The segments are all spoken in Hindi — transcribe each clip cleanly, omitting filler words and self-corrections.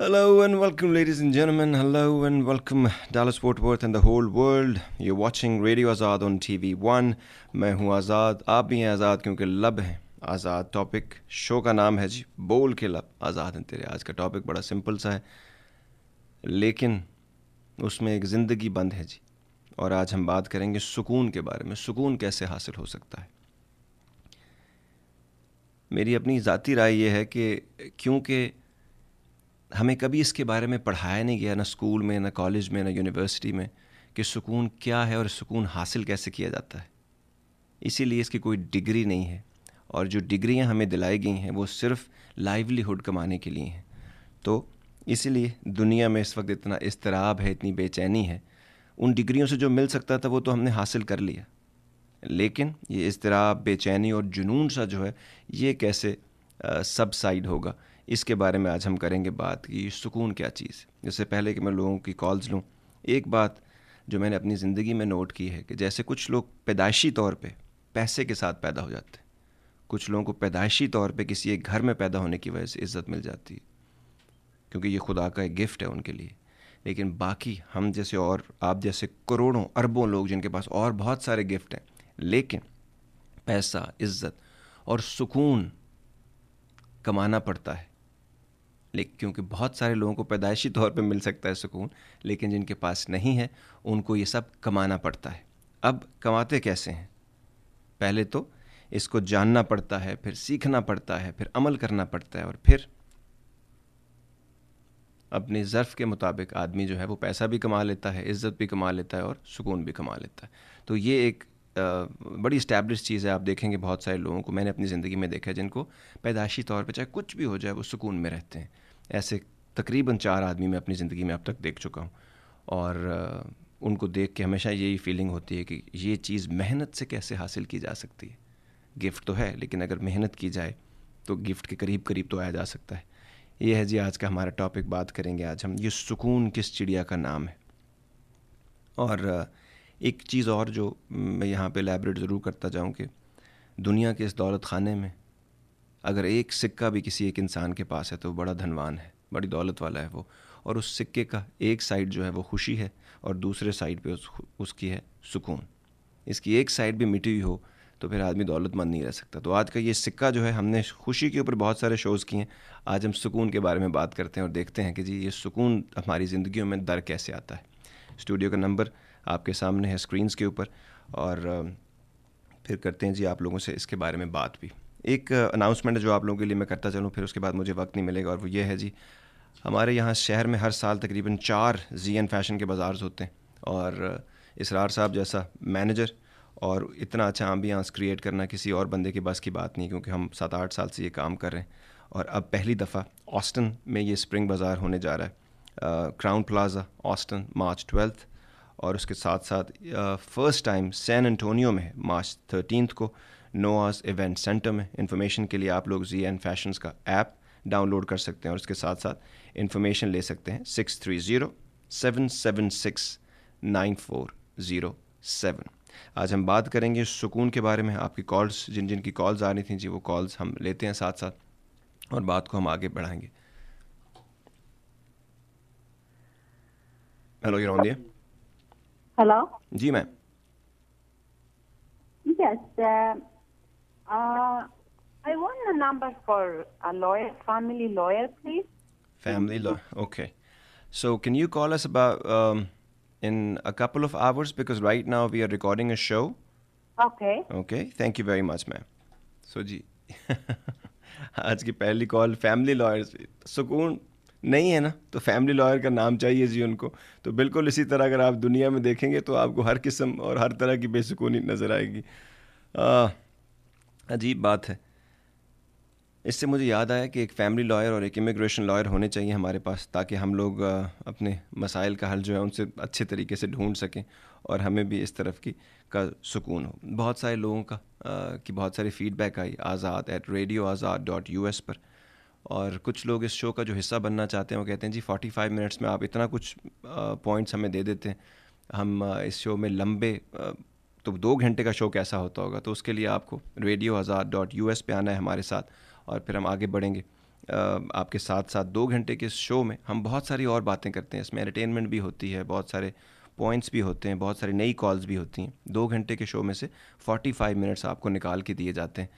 Hello and welcome, ladies and gentlemen. Hello and welcome, Dallas Fort Worth and the whole world. You're watching Radio Azad on TV1. मैं हूँ आज़ाद, आप भी हैं आज़ाद क्योंकि लब हैं आज़ाद। टॉपिक शो का नाम है जी बोल के लब आज़ाद हैं तेरे। आज का टॉपिक बड़ा सिंपल सा है, लेकिन उसमें एक ज़िंदगी बंद है जी। और आज हम बात करेंगे सुकून के बारे में। सुकून कैसे हासिल हो सकता है। मेरी अपनी ज़ाती राय ये है कि क्योंकि हमें कभी इसके बारे में पढ़ाया नहीं गया, ना स्कूल में, ना कॉलेज में, ना यूनिवर्सिटी में, कि सुकून क्या है और सुकून हासिल कैसे किया जाता है। इसीलिए इसकी कोई डिग्री नहीं है, और जो डिग्रियां हमें दिलाई गई हैं वो सिर्फ लाइवलीहुड कमाने के लिए हैं। तो इसीलिए दुनिया में इस वक्त इतना इज़्तिराब है, इतनी बेचैनी है। उन डिग्रियों से जो मिल सकता था वो तो हमने हासिल कर लिया, लेकिन ये इज़्तिराब, बेचैनी और जुनून सा जो है ये कैसे सबसाइड होगा, इसके बारे में आज हम करेंगे बात कि सुकून क्या चीज़ है। इससे पहले कि मैं लोगों की कॉल्स लूँ, एक बात जो मैंने अपनी ज़िंदगी में नोट की है कि जैसे कुछ लोग पैदाइशी तौर पे पैसे के साथ पैदा हो जाते हैं, कुछ लोगों को पैदाइशी तौर पे किसी एक घर में पैदा होने की वजह से इज़्ज़त मिल जाती है क्योंकि ये खुदा का एक गिफ्ट है उनके लिए। लेकिन बाकी हम जैसे और आप जैसे करोड़ों अरबों लोग जिनके पास और बहुत सारे गिफ्ट हैं, लेकिन पैसा, इज़्ज़त और सुकून कमाना पड़ता है। लेकिन क्योंकि बहुत सारे लोगों को पैदाइशी तौर पे मिल सकता है सुकून, लेकिन जिनके पास नहीं है उनको ये सब कमाना पड़ता है। अब कमाते कैसे हैं? पहले तो इसको जानना पड़ता है, फिर सीखना पड़ता है, फिर अमल करना पड़ता है, और फिर अपने ज़र्फ़ के मुताबिक आदमी जो है वो पैसा भी कमा लेता है, इज़्ज़त भी कमा लेता है और सुकून भी कमा लेता है। तो ये एक बड़ी इस्टेब्लिश चीज़ है। आप देखेंगे बहुत सारे लोगों को मैंने अपनी ज़िंदगी में देखा है जिनको पैदाइशी तौर पे चाहे कुछ भी हो जाए वो सुकून में रहते हैं। ऐसे तकरीबन 4 आदमी मैं अपनी ज़िंदगी में अब तक देख चुका हूँ, और उनको देख के हमेशा यही फीलिंग होती है कि ये चीज़ मेहनत से कैसे हासिल की जा सकती है। गिफ्ट तो है, लेकिन अगर मेहनत की जाए तो गिफ्ट के करीब करीब तो आया जा सकता है। ये है जी आज का हमारा टॉपिक। बात करेंगे आज हम, ये सुकून किस चिड़िया का नाम है। और एक चीज़ और जो मैं यहाँ पे एलैबोरेट ज़रूर करता जाऊँ कि दुनिया के इस दौलत खाने में अगर एक सिक्का भी किसी एक इंसान के पास है तो वो बड़ा धनवान है, बड़ी दौलत वाला है वो। और उस सिक्के का एक साइड जो है वो खुशी है और दूसरे साइड पे उसकी है सुकून। इसकी एक साइड भी मिटी हुई हो तो फिर आदमी दौलतमंद नहीं रह सकता। तो आज का ये सिक्का जो है, हमने खुशी के ऊपर बहुत सारे शोज़ किए हैं, आज हम सुकून के बारे में बात करते हैं और देखते हैं कि जी ये सुकून हमारी ज़िंदगियों में दर कैसे आता है। स्टूडियो का नंबर आपके सामने है स्क्रीन्स के ऊपर, और फिर करते हैं जी आप लोगों से इसके बारे में बात भी। एक अनाउंसमेंट है जो आप लोगों के लिए मैं करता चलूँ, फिर उसके बाद मुझे वक्त नहीं मिलेगा, और वो ये है जी, हमारे यहाँ शहर में हर साल तकरीबन 4 ज़ी एन फैशन के बाज़ार्स होते हैं, और इसरार साहब जैसा मैनेजर और इतना अच्छा एम्बियंस क्रिएट करना किसी और बंदे के बस की बात नहीं, क्योंकि हम 7-8 साल से ये काम कर रहे हैं। और अब पहली दफ़ा ऑस्टन में ये स्प्रिंग बाज़ार होने जा रहा है, क्राउन प्लाजा ऑस्टन, मार्च 12, और उसके साथ साथ फ़र्स्ट टाइम सैन एंटोनियो में मार्च 13 को नोआस इवेंट सेंटर में। इन्फॉर्मेशन के लिए आप लोग जी एन फैशंस का ऐप डाउनलोड कर सकते हैं और उसके साथ साथ इन्फॉर्मेशन ले सकते हैं 630-776-9407। आज हम बात करेंगे सुकून के बारे में। आपकी कॉल्स, जिन जिन की कॉल्स आ रही थी जी, वो कॉल्स हम लेते हैं साथ साथ, और बात को हम आगे बढ़ाएंगे। Hello, you're on the air. Hello? जी ma'am. Yes. I want a number for a lawyer, family lawyer, please. Family law. Okay. So can you call us about in a couple of hours, because right now we are recording a show. Okay. Okay. Thank you very much, ma'am. So जी आज की पहली कॉल फैमिली लॉयर्स। सुकून नहीं है ना, तो फैमिली लॉयर का नाम चाहिए जी उनको। तो बिल्कुल इसी तरह अगर आप दुनिया में देखेंगे तो आपको हर किस्म और हर तरह की बेसुकूनी नज़र आएगी। अजीब बात है। इससे मुझे याद आया कि एक फ़ैमिली लॉयर और एक इमिग्रेशन लॉयर होने चाहिए हमारे पास, ताकि हम लोग अपने मसाइल का हल जो है उनसे अच्छे तरीके से ढूंढ सकें और हमें भी इस तरफ की का सुकून हो। बहुत सारे लोगों का कि बहुत सारी फ़ीडबैक आई azad@radioazad.us पर, और कुछ लोग इस शो का जो हिस्सा बनना चाहते हैं वो कहते हैं जी 45 मिनट्स में आप इतना कुछ पॉइंट्स हमें दे देते हैं, हम इस शो में लंबे तो 2 घंटे का शो कैसा होता होगा। तो उसके लिए आपको radioazad.us पे आना है हमारे साथ, और फिर हम आगे बढ़ेंगे। आपके साथ साथ 2 घंटे के शो में हम बहुत सारी और बातें करते हैं। इसमें एंटरटेनमेंट भी होती है, बहुत सारे पॉइंट्स भी होते हैं, बहुत सारी नई कॉल्स भी होती हैं। 2 घंटे के शो में से 45 मिनट्स आपको निकाल के दिए जाते हैं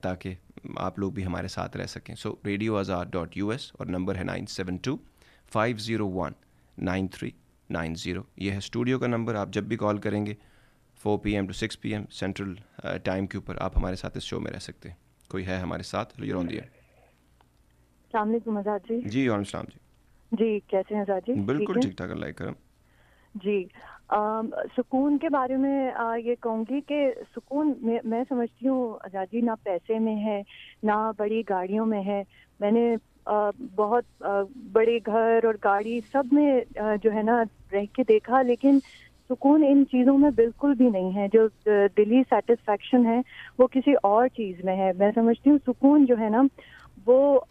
ताकि आप लोग भी हमारे साथ रह सकें। सो radioazar.us और नंबर है 972-501-9390। ये है स्टूडियो का नंबर। आप जब भी कॉल करेंगे 4 PM to 6 PM central time के ऊपर आप हमारे साथ इस शो में रह सकते हैं। कोई है हमारे साथ? Your on the air. अस्सलाम वालेकुम आज़ाद जी। जी वालेकुम सलाम जी। जी कैसे हैं आज़ाद जी? बिल्कुल ठीक ठीक ठाक, अल्लाह करम। जी सुकून के बारे में ये कहूँगी कि सुकून मैं समझती हूँ आज़ाद जी ना पैसे में है ना बड़ी गाड़ियों में है। मैंने बहुत बड़े घर और गाड़ी सब में जो है ना रह के देखा, लेकिन सुकून इन चीज़ों में बिल्कुल भी नहीं है। जो दिली सेटिस्फैक्शन है वो किसी और चीज़ में है। मैं समझती हूँ सुकून जो है ना वो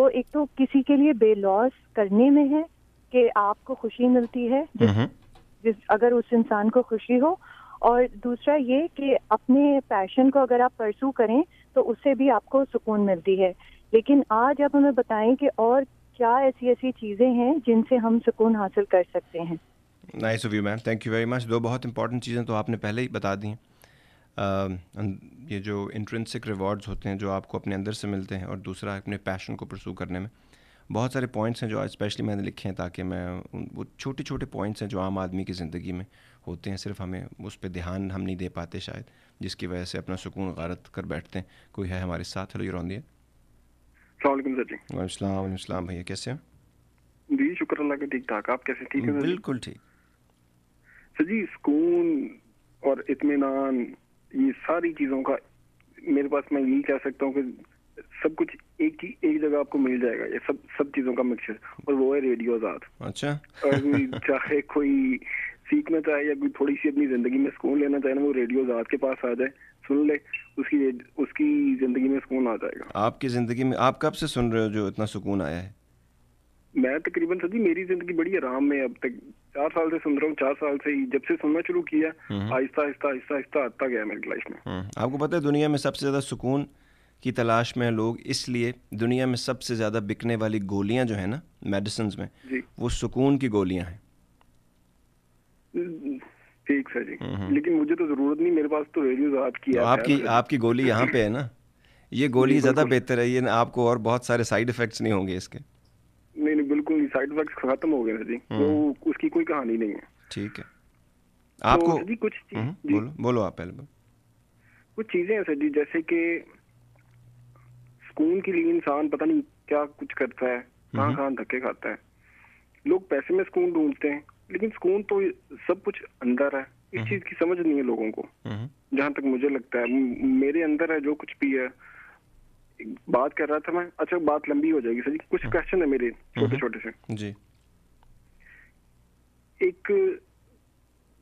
एक तो किसी के लिए बेलॉस करने में है कि आपको खुशी मिलती है जिस अगर उस इंसान को खुशी हो, और दूसरा ये कि अपने पैशन को अगर आप परसू करें तो उससे भी आपको सुकून मिलती है। लेकिन आज आप हमें बताएं कि और क्या ऐसी ऐसी चीज़ें हैं जिनसे हम सुकून हासिल कर सकते हैं। Nice of you ma'am, thank you very much. 2 बहुत इंपॉर्टेंट चीज़ें तो आपने पहले ही बता दी हैं। ये जो इंट्रिंसिक रिवॉर्ड्स होते हैं जो आपको अपने अंदर से मिलते हैं, और दूसरा अपने पैशन को परसू करने में बहुत सारे पॉइंट्स हैं जो आज स्पेशली मैंने लिखे हैं ताकि मैं वो छोटे छोटे पॉइंट्स हैं जो आम आदमी की ज़िंदगी में होते हैं, सिर्फ हमें उस पर ध्यान हम नहीं दे पाते शायद, जिसकी वजह से अपना सुकून गारत कर बैठते हैं। कोई है हमारे साथ? Hello you're on the air. अस्सलाम सर जी। वालेकुम सलाम भैया, कैसे हो? जी शुक्र अल्लाह का, ठीक ठाक। आप कैसे? ठीक है सर? बिल्कुल ठीक। सर जी सुकून और इत्मीनान ये सारी चीज़ों का मेरे पास, मैं यही कह सकता हूँ कि सब कुछ एक जगह आपको मिल जाएगा। ये सब चीज़ों का मिक्सचर, और वो है रेडियो आज़ाद। अच्छा। और चाहे कोई सीखना चाहे या कोई थोड़ी सी अपनी ज़िंदगी में सुकून लेना चाहे ना, वो रेडियो आज़ाद के पास आ जाए, सुन ले, उसकी ज़िंदगी में सुकून आ जाएगा। आपकी ज़िंदगी में आप कब से सुन रहे हो जो इतना सुकून आया है? मैं तकरीबन सर जी, मेरी ज़िंदगी बड़ी आराम में अब तक 4 साल से सुन रहा हूँ। 4 साल से ही जब से सुनना शुरू किया, आहिस्ता आहिस्ता आहिस्ता आहिस्ता आता गया मेरी लाइफ में। आपको पता है दुनिया में सबसे ज़्यादा सुकून की तलाश में हैं लोग, इसलिए दुनिया में सबसे ज़्यादा बिकने वाली गोलियां जो है ना मेडिसिन में, वो सुकून की गोलियां हैं। ठीक सर जी, लेकिन मुझे तो ज़रूरत नहीं, मेरे पास तो रेडियो आज़ाद की तो आपकी गोली यहाँ पे है ना, ये गोली ज़्यादा बेहतर है, ये आपको और बहुत सारे साइड इफ़ेक्ट्स नहीं होंगे इसके। नहीं बिल्कुल नहीं, साइड इफेक्ट्स खत्म हो गए जी, वो उसकी कोई कहानी नहीं है। ठीक है। आपको तो जी कुछ बोलो आप पहले। कुछ चीजें हैं सर जी, जैसे कि सुकून के लिए इंसान पता नहीं क्या कुछ करता है, कहाँ कहाँ धक्के खाता है। लोग पैसे में सुकून ढूंढते हैं, लेकिन सुकून तो सब कुछ अंदर है। इस चीज की समझ नहीं है लोगों को। जहां तक मुझे लगता है मेरे अंदर है जो कुछ भी है। बात कर रहा था मैं, अच्छा बात लंबी हो जाएगी सर जी, कुछ क्वेश्चन है मेरे छोटे छोटे से जी। एक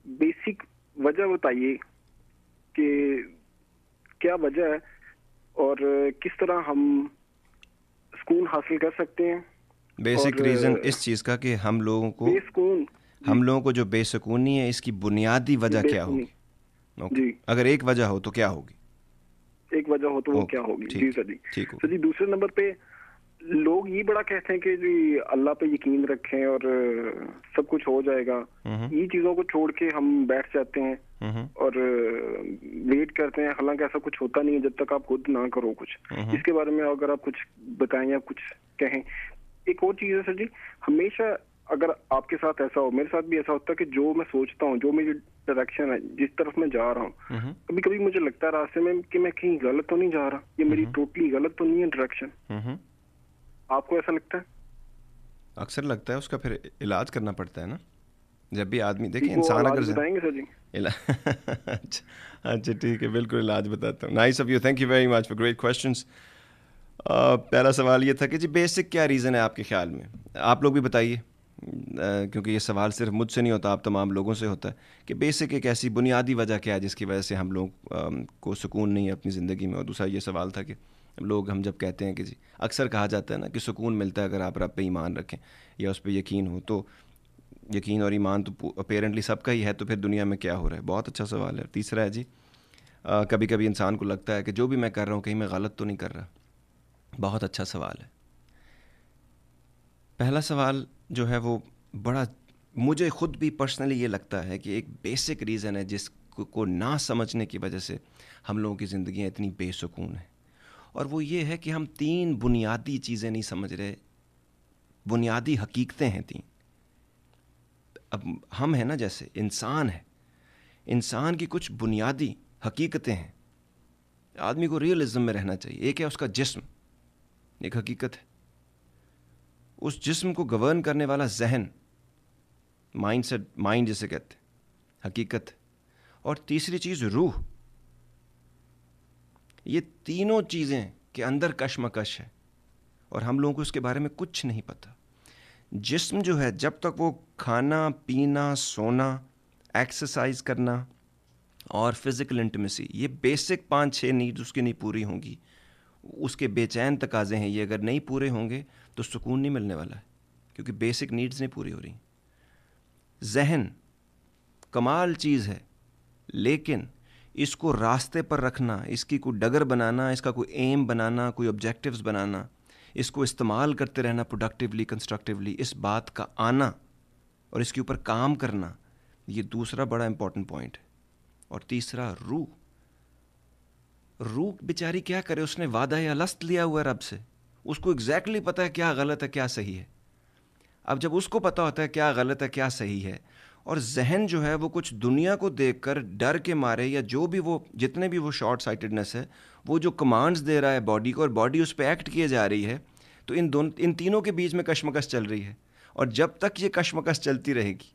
बेसिक वजह बताइए कि क्या वजह है और किस तरह हम सुकून हासिल कर सकते हैं। बेसिक रीजन इस चीज का कि हम लोगों को जो बेसुकूनी है इसकी बुनियादी वजह क्या होगी? जी, अगर एक वजह हो तो क्या होगी? एक वजह हो तो वो क्या होगी? जी सर जी। ठीक सर जी, दूसरे नंबर पे लोग ये बड़ा कहते हैं कि जी अल्लाह पे यकीन रखें और सब कुछ हो जाएगा। ये चीजों को छोड़ के हम बैठ जाते हैं और वेट करते हैं, हालांकि ऐसा कुछ होता नहीं है जब तक आप खुद ना करो कुछ। इसके बारे में अगर आप कुछ बताएं या कुछ कहें। एक और चीज है सर जी, हमेशा अगर आपके साथ ऐसा हो, मेरे साथ भी ऐसा होता है कि जो मैं सोचता हूँ, जो मेरी डायरेक्शन है, जिस तरफ मैं जा रहा हूँ, कभी कभी मुझे लगता है रास्ते में कि मैं कहीं गलत तो नहीं जा रहा, ये मेरी टोटली गलत तो नहीं है डायरेक्शन। आपको ऐसा लगता है? अक्सर लगता है, उसका फिर इलाज करना पड़ता है ना। जब भी आदमी देखिए इंसान अगर बताएंगे सर जी। अच्छा ठीक है, बिल्कुल इलाज बताता हूँ। Nice of you, thank you very much for great questions. पहला सवाल ये था कि जी बेसिक क्या रीज़न है आपके ख्याल में? आप लोग भी बताइए, क्योंकि ये सवाल सिर्फ मुझसे नहीं होता, आप तमाम लोगों से होता है कि बेसिक एक ऐसी बुनियादी वजह क्या है जिसकी वजह से हम लोग को सुकून नहीं है अपनी ज़िंदगी में। और दूसरा ये सवाल था कि लोग, हम जब कहते हैं कि जी अक्सर कहा जाता है ना कि सुकून मिलता है अगर आप रब पे ईमान रखें या उस पर यकीन हो, तो यकीन और ईमान तो अपेरेंटली सबका ही है, तो फिर दुनिया में क्या हो रहा है? बहुत अच्छा सवाल है। तीसरा है जी, कभी कभी इंसान को लगता है कि जो भी मैं कर रहा हूँ कहीं मैं गलत तो नहीं कर रहा, बहुत अच्छा सवाल है। पहला सवाल जो है वो बड़ा, मुझे खुद भी पर्सनली ये लगता है कि एक बेसिक रीज़न है जिसको ना समझने की वजह से हम लोगों की ज़िंदगियाँ इतनी बेसुकून हैं, और वो ये है कि हम 3 बुनियादी चीज़ें नहीं समझ रहे, बुनियादी हकीकतें हैं 3। अब हम हैं ना, जैसे इंसान है, इंसान की कुछ बुनियादी हकीकतें हैं, आदमी को रियलिज्म में रहना चाहिए। एक है उसका जिस्म, एक हकीकत है। उस जिस्म को गवर्न करने वाला जहन, माइंड जिसे कहते हैं, हकीकत है। और तीसरी चीज़ रूह। ये तीनों चीज़ें के अंदर कशमकश है और हम लोगों को उसके बारे में कुछ नहीं पता। जिस्म जो है, जब तक वो खाना पीना, सोना, एक्सरसाइज करना और फिज़िकल इंटीमेसी, ये बेसिक 5-6 नीड्स उसकी नहीं पूरी होंगी, उसके बेचैन तकाजे हैं, ये अगर नहीं पूरे होंगे तो सुकून नहीं मिलने वाला है, क्योंकि बेसिक नीड्स नहीं पूरी हो रही। जहन कमाल चीज़ है, लेकिन इसको रास्ते पर रखना, इसकी कोई डगर बनाना, इसका कोई एम बनाना, कोई ऑब्जेक्टिव्स बनाना, इसको इस्तेमाल करते रहना प्रोडक्टिवली, कंस्ट्रक्टिवली, इस बात का आना और इसके ऊपर काम करना, ये दूसरा बड़ा इंपॉर्टेंट पॉइंट है। और तीसरा रूह। रूह बेचारी क्या करे, उसने वादा या लस्त लिया हुआ है रब से, उसको एग्जैक्टली पता है क्या गलत है क्या सही है। अब जब उसको पता होता है क्या गलत है क्या सही है, और जहन जो है वो कुछ दुनिया को देखकर डर के मारे, या जो भी वो, जितने भी वो शॉर्ट साइटेडनेस है, वो जो कमांड्स दे रहा है बॉडी को और बॉडी उस पर एक्ट किए जा रही है, तो इन तीनों के बीच में कशमकश चल रही है। और जब तक ये कशमकश चलती रहेगी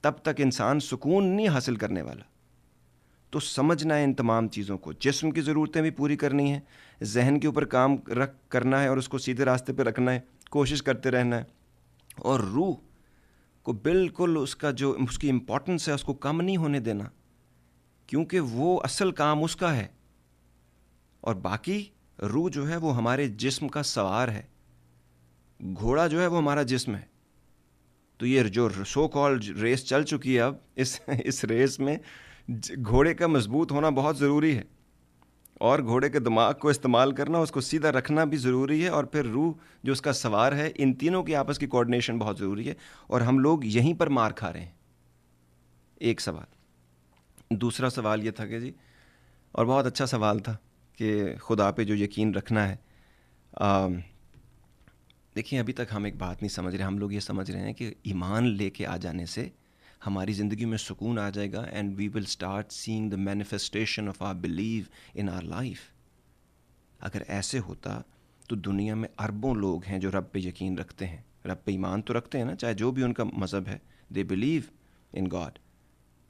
तब तक इंसान सुकून नहीं हासिल करने वाला। तो समझना है इन तमाम चीज़ों को, जिस्म की ज़रूरतें भी पूरी करनी है, जहन के ऊपर काम करना है और उसको सीधे रास्ते पर रखना है, कोशिश करते रहना है, और रूह को बिल्कुल उसकी इम्पोर्टेंस है उसको कम नहीं होने देना, क्योंकि वो असल काम उसका है। और बाकी रूह जो है वो हमारे जिस्म का सवार है, घोड़ा जो है वो हमारा जिस्म है। तो ये जो सो कॉल्ड रेस चल चुकी है अब, इस रेस में घोड़े का मजबूत होना बहुत ज़रूरी है, और घोड़े के दिमाग को इस्तेमाल करना, उसको सीधा रखना भी ज़रूरी है, और फिर रूह जो उसका सवार है, इन तीनों की आपस की कोऑर्डिनेशन बहुत ज़रूरी है। और हम लोग यहीं पर मार खा रहे हैं। एक सवाल। दूसरा सवाल ये था कि जी, और बहुत अच्छा सवाल था कि खुदा पे जो यकीन रखना है। देखिए, अभी तक हम एक बात नहीं समझ रहे। हम लोग ये समझ रहे हैं कि ईमान लेके आ जाने से हमारी ज़िंदगी में सुकून आ जाएगा, and we will start seeing the manifestation of our believe in our life. अगर ऐसे होता तो दुनिया में अरबों लोग हैं जो रब पे यकीन रखते हैं, रब पे ईमान तो रखते हैं ना, चाहे जो भी उनका मज़हब है, they believe in God.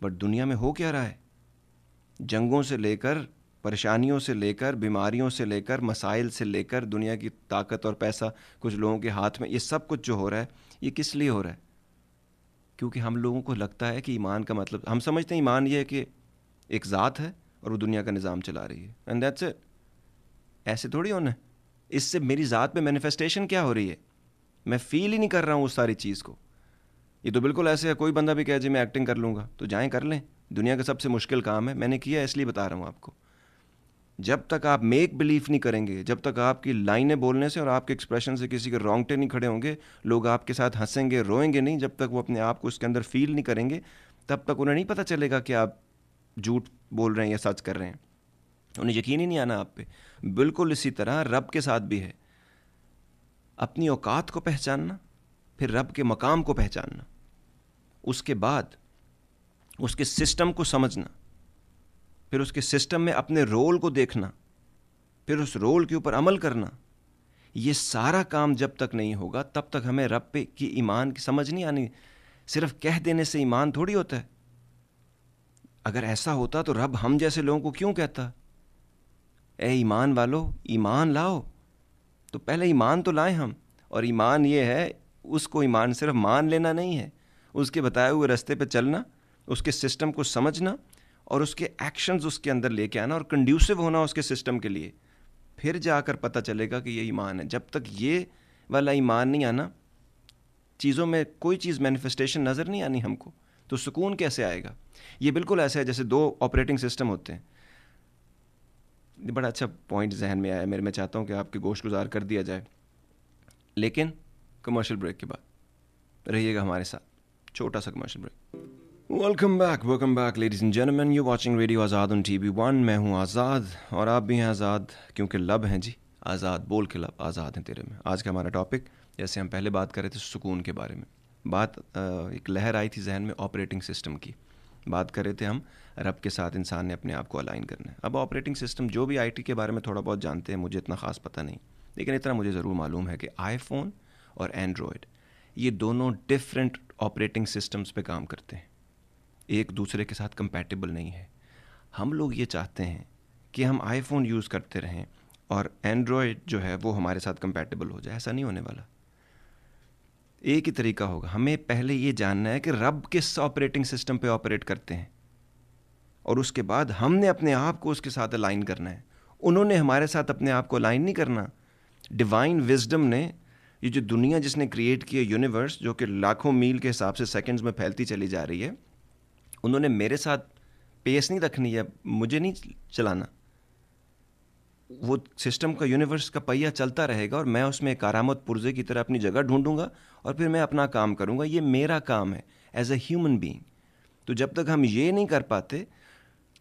But दुनिया में हो क्या रहा है? जंगों से लेकर, परेशानियों से लेकर, बीमारियों से लेकर, मसाइल से लेकर, दुनिया की ताकत और पैसा कुछ लोगों के हाथ में, ये सब कुछ जो हो रहा है, ये किस लिए हो रहा है? क्योंकि हम लोगों को लगता है कि ईमान का मतलब, हम समझते हैं ईमान ये है कि एक ज़ात है और वो दुनिया का निज़ाम चला रही है, एंड दैट्स इट। ऐसे थोड़ी होना है। इससे मेरी ज़ात पे मैनिफेस्टेशन क्या हो रही है? मैं फील ही नहीं कर रहा हूँ उस सारी चीज़ को। ये तो बिल्कुल ऐसे है, कोई बंदा भी कहे जी मैं एक्टिंग कर लूँगा, तो जाएँ कर लें। दुनिया का सबसे मुश्किल काम है, मैंने किया इसलिए बता रहा हूँ आपको। जब तक आप मेक बिलीव नहीं करेंगे, जब तक आपकी लाइनें बोलने से और आपके एक्सप्रेशन से किसी के रोंगटे नहीं खड़े होंगे, लोग आपके साथ हंसेंगे, रोएंगे नहीं, जब तक वो अपने आप को उसके अंदर फील नहीं करेंगे, तब तक उन्हें नहीं पता चलेगा कि आप झूठ बोल रहे हैं या सच कर रहे हैं। उन्हें यकीन ही नहीं आना आप पे। बिल्कुल इसी तरह रब के साथ भी है। अपनी औकात को पहचानना, फिर रब के मकाम को पहचानना, उसके बाद उसके सिस्टम को समझना, फिर उसके सिस्टम में अपने रोल को देखना, फिर उस रोल के ऊपर अमल करना। ये सारा काम जब तक नहीं होगा तब तक हमें रब पे की ईमान की समझ नहीं आनी। सिर्फ कह देने से ईमान थोड़ी होता है। अगर ऐसा होता तो रब हम जैसे लोगों को क्यों कहता, ए ईमान वालो ईमान लाओ? तो पहले ईमान तो लाएं हम। और ईमान ये है, उसको ईमान सिर्फ मान लेना नहीं है, उसके बताए हुए रास्ते पे चलना, उसके सिस्टम को समझना और उसके एक्शंस उसके अंदर लेके आना और कंड्यूसिव होना उसके सिस्टम के लिए। फिर जाकर पता चलेगा कि ये ईमान है। जब तक ये वाला ईमान नहीं आना, चीज़ों में कोई चीज़ मैनिफेस्टेशन नज़र नहीं आनी हमको, तो सुकून कैसे आएगा? ये बिल्कुल ऐसा है जैसे दो ऑपरेटिंग सिस्टम होते हैं। ये बड़ा अच्छा पॉइंट जहन में आया मेरे। मैं चाहता हूँ कि आपके गोश्त गुजार कर दिया जाए, लेकिन कमर्शियल ब्रेक के बाद रहिएगा हमारे साथ, छोटा सा commercial break. Welcome back ladies and gentleman, you watching radio Azaad on TV1। मैं हूँ आज़ाद और आप भी हैं आज़ाद, क्योंकि लब हैं जी आज़ाद, बोल के लब आज़ाद हैं तेरे में। आज का हमारा टॉपिक, जैसे हम पहले बात कर रहे थे सुकून के बारे में, बात एक लहर आई थी जहन में ऑपरेटिंग सिस्टम की। बात कर रहे थे हम, रब के साथ इंसान ने अपने आप को अलाइन करना है। अब ऑपरेटिंग सिस्टम, जो भी IT के बारे में थोड़ा बहुत जानते हैं, मुझे इतना ख़ास पता नहीं, लेकिन इतना मुझे ज़रूर मालूम है कि आईफोन और एंड्रॉयड ये दोनों डिफरेंट ऑपरेटिंग सिस्टम्स पे काम करते हैं, एक दूसरे के साथ कंपैटिबल नहीं है। हम लोग ये चाहते हैं कि हम आईफोन यूज़ करते रहें और एंड्रॉयड जो है वो हमारे साथ कंपैटिबल हो जाए। ऐसा नहीं होने वाला। एक ही तरीका होगा। हमें पहले ये जानना है कि रब किस ऑपरेटिंग सिस्टम पे ऑपरेट करते हैं, और उसके बाद हमने अपने आप को उसके साथ अलाइन करना है। उन्होंने हमारे साथ अपने आप को अलाइन नहीं करना। डिवाइन विजडम ने ये जो दुनिया जिसने क्रिएट की है, यूनिवर्स जो कि लाखों मील के हिसाब से सेकंड्स में फैलती चली जा रही है, उन्होंने मेरे साथ पेस नहीं रखनी है, मुझे नहीं चलाना। वो सिस्टम का, यूनिवर्स का पहिया चलता रहेगा और मैं उसमें कारामत पुर्जे की तरह अपनी जगह ढूंढूंगा और फिर मैं अपना काम करूंगा। ये मेरा काम है एज ए ह्यूमन बीइंग। तो जब तक हम ये नहीं कर पाते,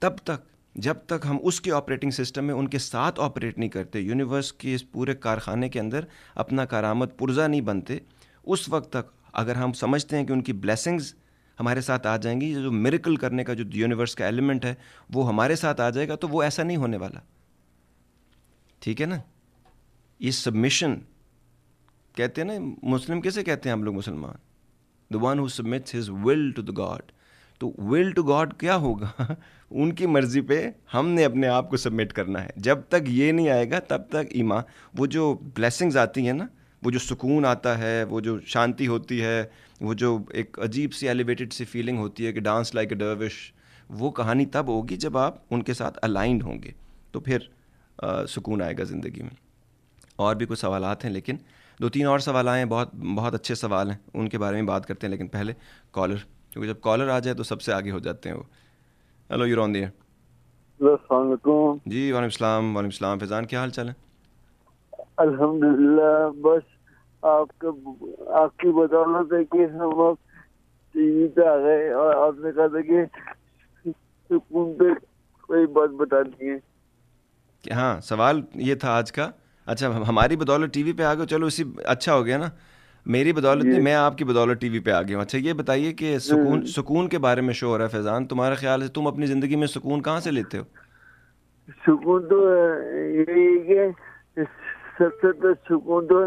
तब तक, जब तक हम उसके ऑपरेटिंग सिस्टम में उनके साथ ऑपरेट नहीं करते, यूनिवर्स के इस पूरे कारखाने के अंदर अपना कारामत पुर्जा नहीं बनते, उस वक्त तक अगर हम समझते हैं कि उनकी ब्लेसिंग्स हमारे साथ आ जाएंगी, जो मिरेकल करने का जो यूनिवर्स का एलिमेंट है वो हमारे साथ आ जाएगा, तो वो ऐसा नहीं होने वाला। ठीक है ना? ये सबमिशन कहते हैं ना, मुस्लिम कैसे कहते हैं हम लोग मुसलमान, the one who submits his will to the God. तो विल टू गॉड क्या होगा? उनकी मर्जी पे हमने अपने आप को सबमिट करना है। जब तक ये नहीं आएगा तब तक ईमान, वो जो ब्लेसिंग्स आती हैं ना, वो जो सुकून आता है, वो जो शांति होती है, वो जो एक अजीब सी एलिवेटेड सी फीलिंग होती है कि डांस लाइक अ डर्विश, वो कहानी तब होगी जब आप उनके साथ अलाइंड होंगे, तो फिर सुकून आएगा ज़िंदगी में। और भी कुछ सवालात हैं, लेकिन 2-3 और सवाल आए हैं, बहुत बहुत अच्छे सवाल हैं, उनके बारे में बात करते हैं। लेकिन पहले कॉलर, क्योंकि जब कॉलर आ जाए तो सबसे आगे हो जाते हैं वो। Hello, you're on the air. जी वालेकुम सलाम। फैज़ान, क्या हाल चाल है? अल्हम्दुलिल्लाह, बस आपकी बदौलत है कि हम अब TV पे आ गए और आपने कहा था कि सुकून पे कोई बात बतानी है। हाँ, सवाल ये था आज का। अच्छा, हमारी बदौलत TV पे आ गए, चलो इसी अच्छा हो गया ना। मेरी बदौलत नहीं, मैं आपकी बदौलत TV पे आ गया हूँ। अच्छा, ये बताइए कि सुकून के बारे में शो हो रहा है फैज़ान, तुम्हारा ख्याल है तुम अपनी ज़िंदगी में सुकून कहाँ से लेते हो? सुकून तो यही है कि सबसे तो सुकून तो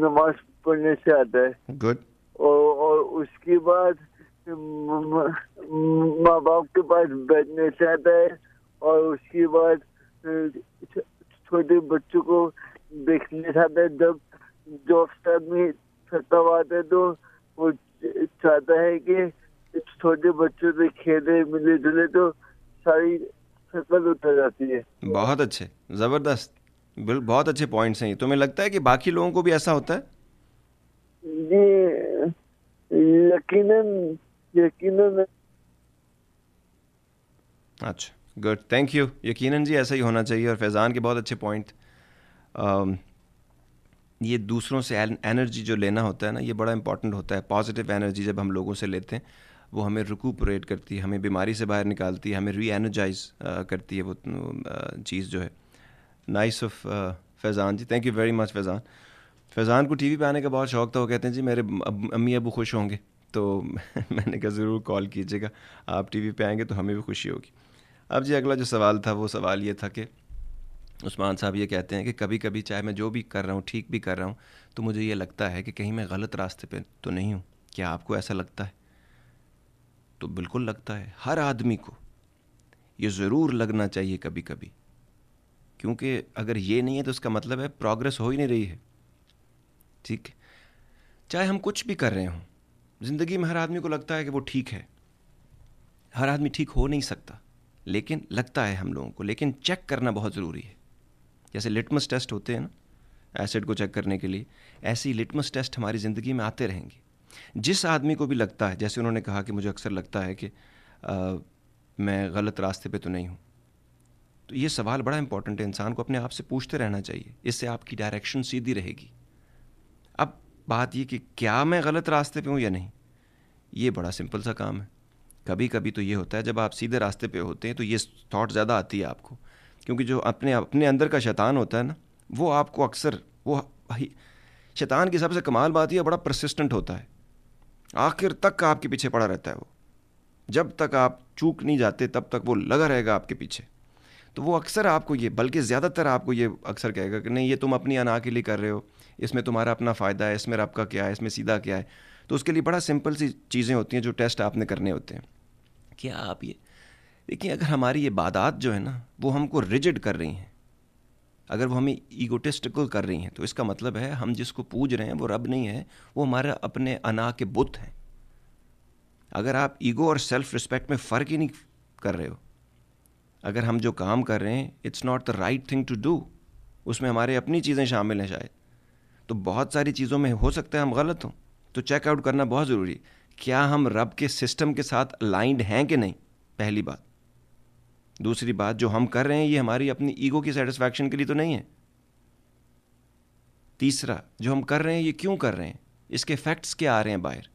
नमाज पढ़ने से आता है। गुड। और उसके बाद माँ बाप के पास बैठने से आता है, और उसके बाद छोटे बच्चों को देखने से आता है। जब जॉब से आदमी थका हुआ आता है तो वो चाहता है कि छोटे बच्चों से खेले मिले जुले तो सारी थकन उतर जाती है। बहुत अच्छे, ज़बरदस्त, बहुत अच्छे पॉइंट्स हैं ये। तुम्हें लगता है कि बाकी लोगों को भी ऐसा होता है? जी यकीनन। अच्छा, गुड, थैंक यू। यकीनन जी, ऐसा ही होना चाहिए। और फैज़ान के बहुत अच्छे पॉइंट। ये दूसरों से एनर्जी जो लेना होता है ना, ये बड़ा इंपॉर्टेंट होता है। पॉजिटिव एनर्जी जब हम लोगों से लेते हैं, वो हमें रिकूपरेट करती है, हमें बीमारी से बाहर निकालती है, हमें री एनर्जाइज करती है वो चीज़ जो है। Nice of Faizan ji, thank you very much Faizan. Faizan को TV पे आने का बहुत शौक़ था। वो कहते हैं जी मेरे अम्मी अबू खुश होंगे, तो मैंने कहा ज़रूर कॉल कीजिएगा, आप TV पे आएंगे तो हमें भी खुशी होगी। अब जी अगला जो सवाल था, वो सवाल ये था कि उस्मान साहब ये कहते हैं कि कभी कभी चाहे मैं जो भी कर रहा हूँ, ठीक भी कर रहा हूँ, तो मुझे ये लगता है कि कहीं मैं गलत रास्ते पे तो नहीं हूँ। क्या आपको ऐसा लगता है? तो बिल्कुल लगता है, हर आदमी को ये ज़रूर लगना चाहिए कभी कभी, क्योंकि अगर ये नहीं है तो उसका मतलब है प्रोग्रेस हो ही नहीं रही है। ठीक है, चाहे हम कुछ भी कर रहे हों ज़िंदगी में, हर आदमी को लगता है कि वो ठीक है। हर आदमी ठीक हो नहीं सकता, लेकिन लगता है हम लोगों को। लेकिन चेक करना बहुत ज़रूरी है। जैसे लिटमस टेस्ट होते हैं ना, एसिड को चेक करने के लिए, ऐसे ही लिटमस टेस्ट हमारी ज़िंदगी में आते रहेंगे। जिस आदमी को भी लगता है, जैसे उन्होंने कहा कि मुझे अक्सर लगता है कि मैं गलत रास्ते पे तो नहीं हूँ, तो ये सवाल बड़ा इंपॉर्टेंट है, इंसान को अपने आप से पूछते रहना चाहिए, इससे आपकी डायरेक्शन सीधी रहेगी। अब बात ये कि क्या मैं गलत रास्ते पे हूँ या नहीं, ये बड़ा सिंपल सा काम है। कभी कभी तो ये होता है जब आप सीधे रास्ते पे होते हैं तो ये थॉट ज़्यादा आती है आपको, क्योंकि जो अपने अपने अंदर का शैतान होता है ना, वो आपको अक्सर, वो शैतान की सबसे कमाल बात ये बड़ा परसिस्टेंट होता है, आखिर तक आपके पीछे पड़ा रहता है। वो जब तक आप चूक नहीं जाते तब तक वो लगा रहेगा आपके पीछे। तो वो अक्सर आपको ये, बल्कि ज़्यादातर आपको ये अक्सर कहेगा कि नहीं ये तुम अपनी अना के लिए कर रहे हो, इसमें तुम्हारा अपना फ़ायदा है, इसमें रब का क्या है, इसमें सीधा क्या है। तो उसके लिए बड़ा सिंपल सी चीज़ें होती हैं जो टेस्ट आपने करने होते हैं। क्या आप ये देखिए, अगर हमारी ये इबादत जो है ना वो हमको रिजिड कर रही हैं, अगर वो हमें ईगोटिस्टिकल कर रही हैं, तो इसका मतलब है हम जिसको पूज रहे हैं वो रब नहीं है, वो हमारा अपने अना के बुत हैं। अगर आप ईगो और सेल्फ रिस्पेक्ट में फ़र्क ही नहीं कर रहे हो, अगर हम जो काम कर रहे हैं it's not the right thing to do, उसमें हमारे अपनी चीज़ें शामिल हैं शायद, तो बहुत सारी चीज़ों में हो सकता है हम गलत हों। तो चेकआउट करना बहुत ज़रूरी है, क्या हम रब के सिस्टम के साथ अलाइंड हैं कि नहीं, पहली बात। दूसरी बात, जो हम कर रहे हैं ये हमारी अपनी ईगो की सेटिस्फैक्शन के लिए तो नहीं है। तीसरा, जो हम कर रहे हैं ये क्यों कर रहे हैं, इसके इफ़ेक्ट्स क्या आ रहे हैं बाहर,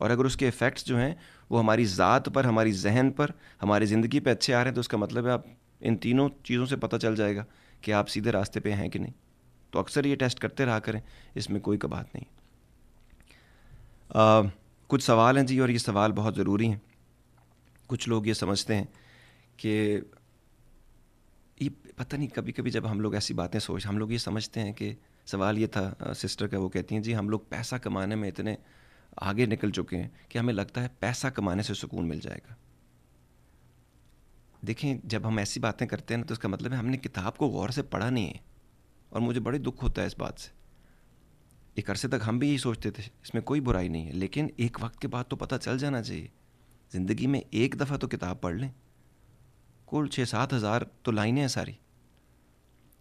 और अगर उसके इफ़ेक्ट्स जो हैं वो हमारी ज़ात पर, हमारी जहन पर, हमारी ज़िंदगी पे अच्छे आ रहे हैं, तो उसका मतलब है आप इन तीनों चीज़ों से पता चल जाएगा कि आप सीधे रास्ते पे हैं कि नहीं। तो अक्सर ये टेस्ट करते रहा करें, इसमें कोई कबात नहीं। कुछ सवाल हैं जी, और ये सवाल बहुत ज़रूरी हैं। कुछ लोग ये समझते हैं कि ये पता नहीं, कभी कभी जब हम लोग ऐसी बातें हम लोग ये समझते हैं कि सवाल ये था सिस्टर का, वो कहती हैं जी हम लोग पैसा कमाने में इतने आगे निकल चुके हैं कि हमें लगता है पैसा कमाने से सुकून मिल जाएगा। देखें, जब हम ऐसी बातें करते हैं ना तो इसका मतलब है हमने किताब को गौर से पढ़ा नहीं है, और मुझे बड़ी दुख होता है इस बात से। एक अरसे तक हम भी यही सोचते थे, इसमें कोई बुराई नहीं है, लेकिन एक वक्त के बाद तो पता चल जाना चाहिए। ज़िंदगी में एक दफ़ा तो किताब पढ़ लें, कुल 6-7 हज़ार तो लाइनें हैं सारी,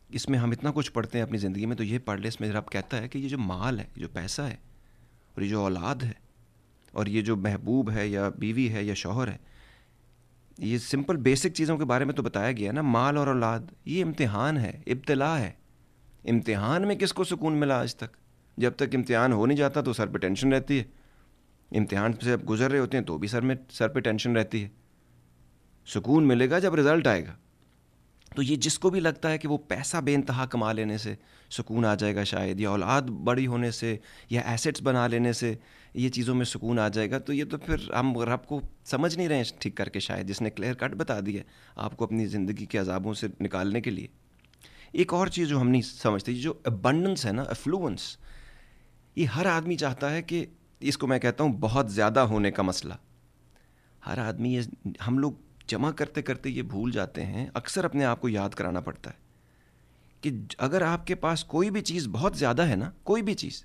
इसमें हम इतना कुछ पढ़ते हैं अपनी ज़िंदगी में, तो ये पढ़ ले। इसमें रब कहता है कि ये जो माल है, जो पैसा है, और ये जो औलाद है, और ये जो महबूब है या बीवी है या शौहर है, ये सिंपल बेसिक चीज़ों के बारे में तो बताया गया ना। माल और औलाद ये इम्तिहान है, इब्तिला है। इम्तिहान में किसको सुकून मिला आज तक? जब तक इम्तिहान हो नहीं जाता तो सर पे टेंशन रहती है, इम्तिहान से अब गुजर रहे होते हैं तो भी सर पे टेंशन रहती है। सुकून मिलेगा जब रिज़ल्ट आएगा। तो ये जिसको भी लगता है कि वो पैसा बेइंतहा कमा लेने से सुकून आ जाएगा शायद, या औलाद बड़ी होने से, या एसेट्स बना लेने से ये चीज़ों में सुकून आ जाएगा, तो ये तो फिर हम रब को समझ नहीं रहे हैं ठीक करके शायद, जिसने क्लियर कट बता दिया आपको अपनी ज़िंदगी के अजाबों से निकालने के लिए। एक और चीज़ जो हम नहीं समझते, जो अबंडेंस है ना, एफ्लुएंस, ये हर आदमी चाहता है कि, इसको मैं कहता हूँ बहुत ज़्यादा होने का मसला। हर आदमी, ये हम लोग जमा करते करते ये भूल जाते हैं, अक्सर अपने आप को याद कराना पड़ता है कि अगर आपके पास कोई भी चीज़ बहुत ज़्यादा है ना, कोई भी चीज़,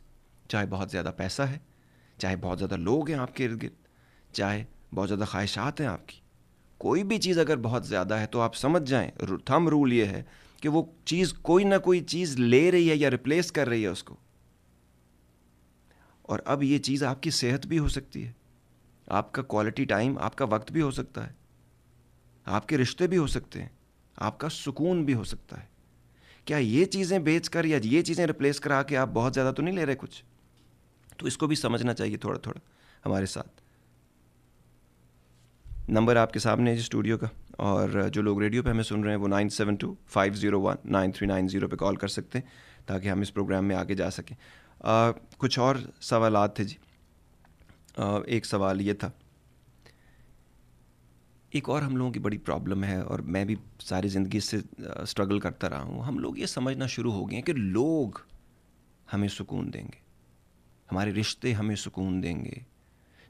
चाहे बहुत ज़्यादा पैसा है, चाहे बहुत ज़्यादा लोग हैं आपके इर्द गिर्द, चाहे बहुत ज़्यादा ख्वाहिशात हैं आपकी, कोई भी चीज़ अगर बहुत ज़्यादा है तो आप समझ जाएं, थंब रूल ये है कि वो चीज़ कोई ना कोई चीज़ ले रही है या रिप्लेस कर रही है उसको। और अब ये चीज़ आपकी सेहत भी हो सकती है, आपका क्वालिटी टाइम, आपका वक्त भी हो सकता है, आपके रिश्ते भी हो सकते हैं, आपका सुकून भी हो सकता है। क्या ये चीज़ें बेचकर या ये चीज़ें रिप्लेस करा के आप बहुत ज़्यादा तो नहीं ले रहे कुछ? तो इसको भी समझना चाहिए थोड़ा थोड़ा हमारे साथ। नंबर आपके सामने है स्टूडियो का, और जो लोग रेडियो पे हमें सुन रहे हैं वो 9725019390 पे कॉल कर सकते हैं ताकि हम इस प्रोग्राम में आगे जा सकें। कुछ और सवालात थे जी। एक सवाल ये था, एक और हम लोगों की बड़ी प्रॉब्लम है, और मैं भी सारी ज़िंदगी इससे स्ट्रगल करता रहा हूँ। हम लोग ये समझना शुरू हो गए हैं कि लोग हमें सुकून देंगे, हमारे रिश्ते हमें सुकून देंगे,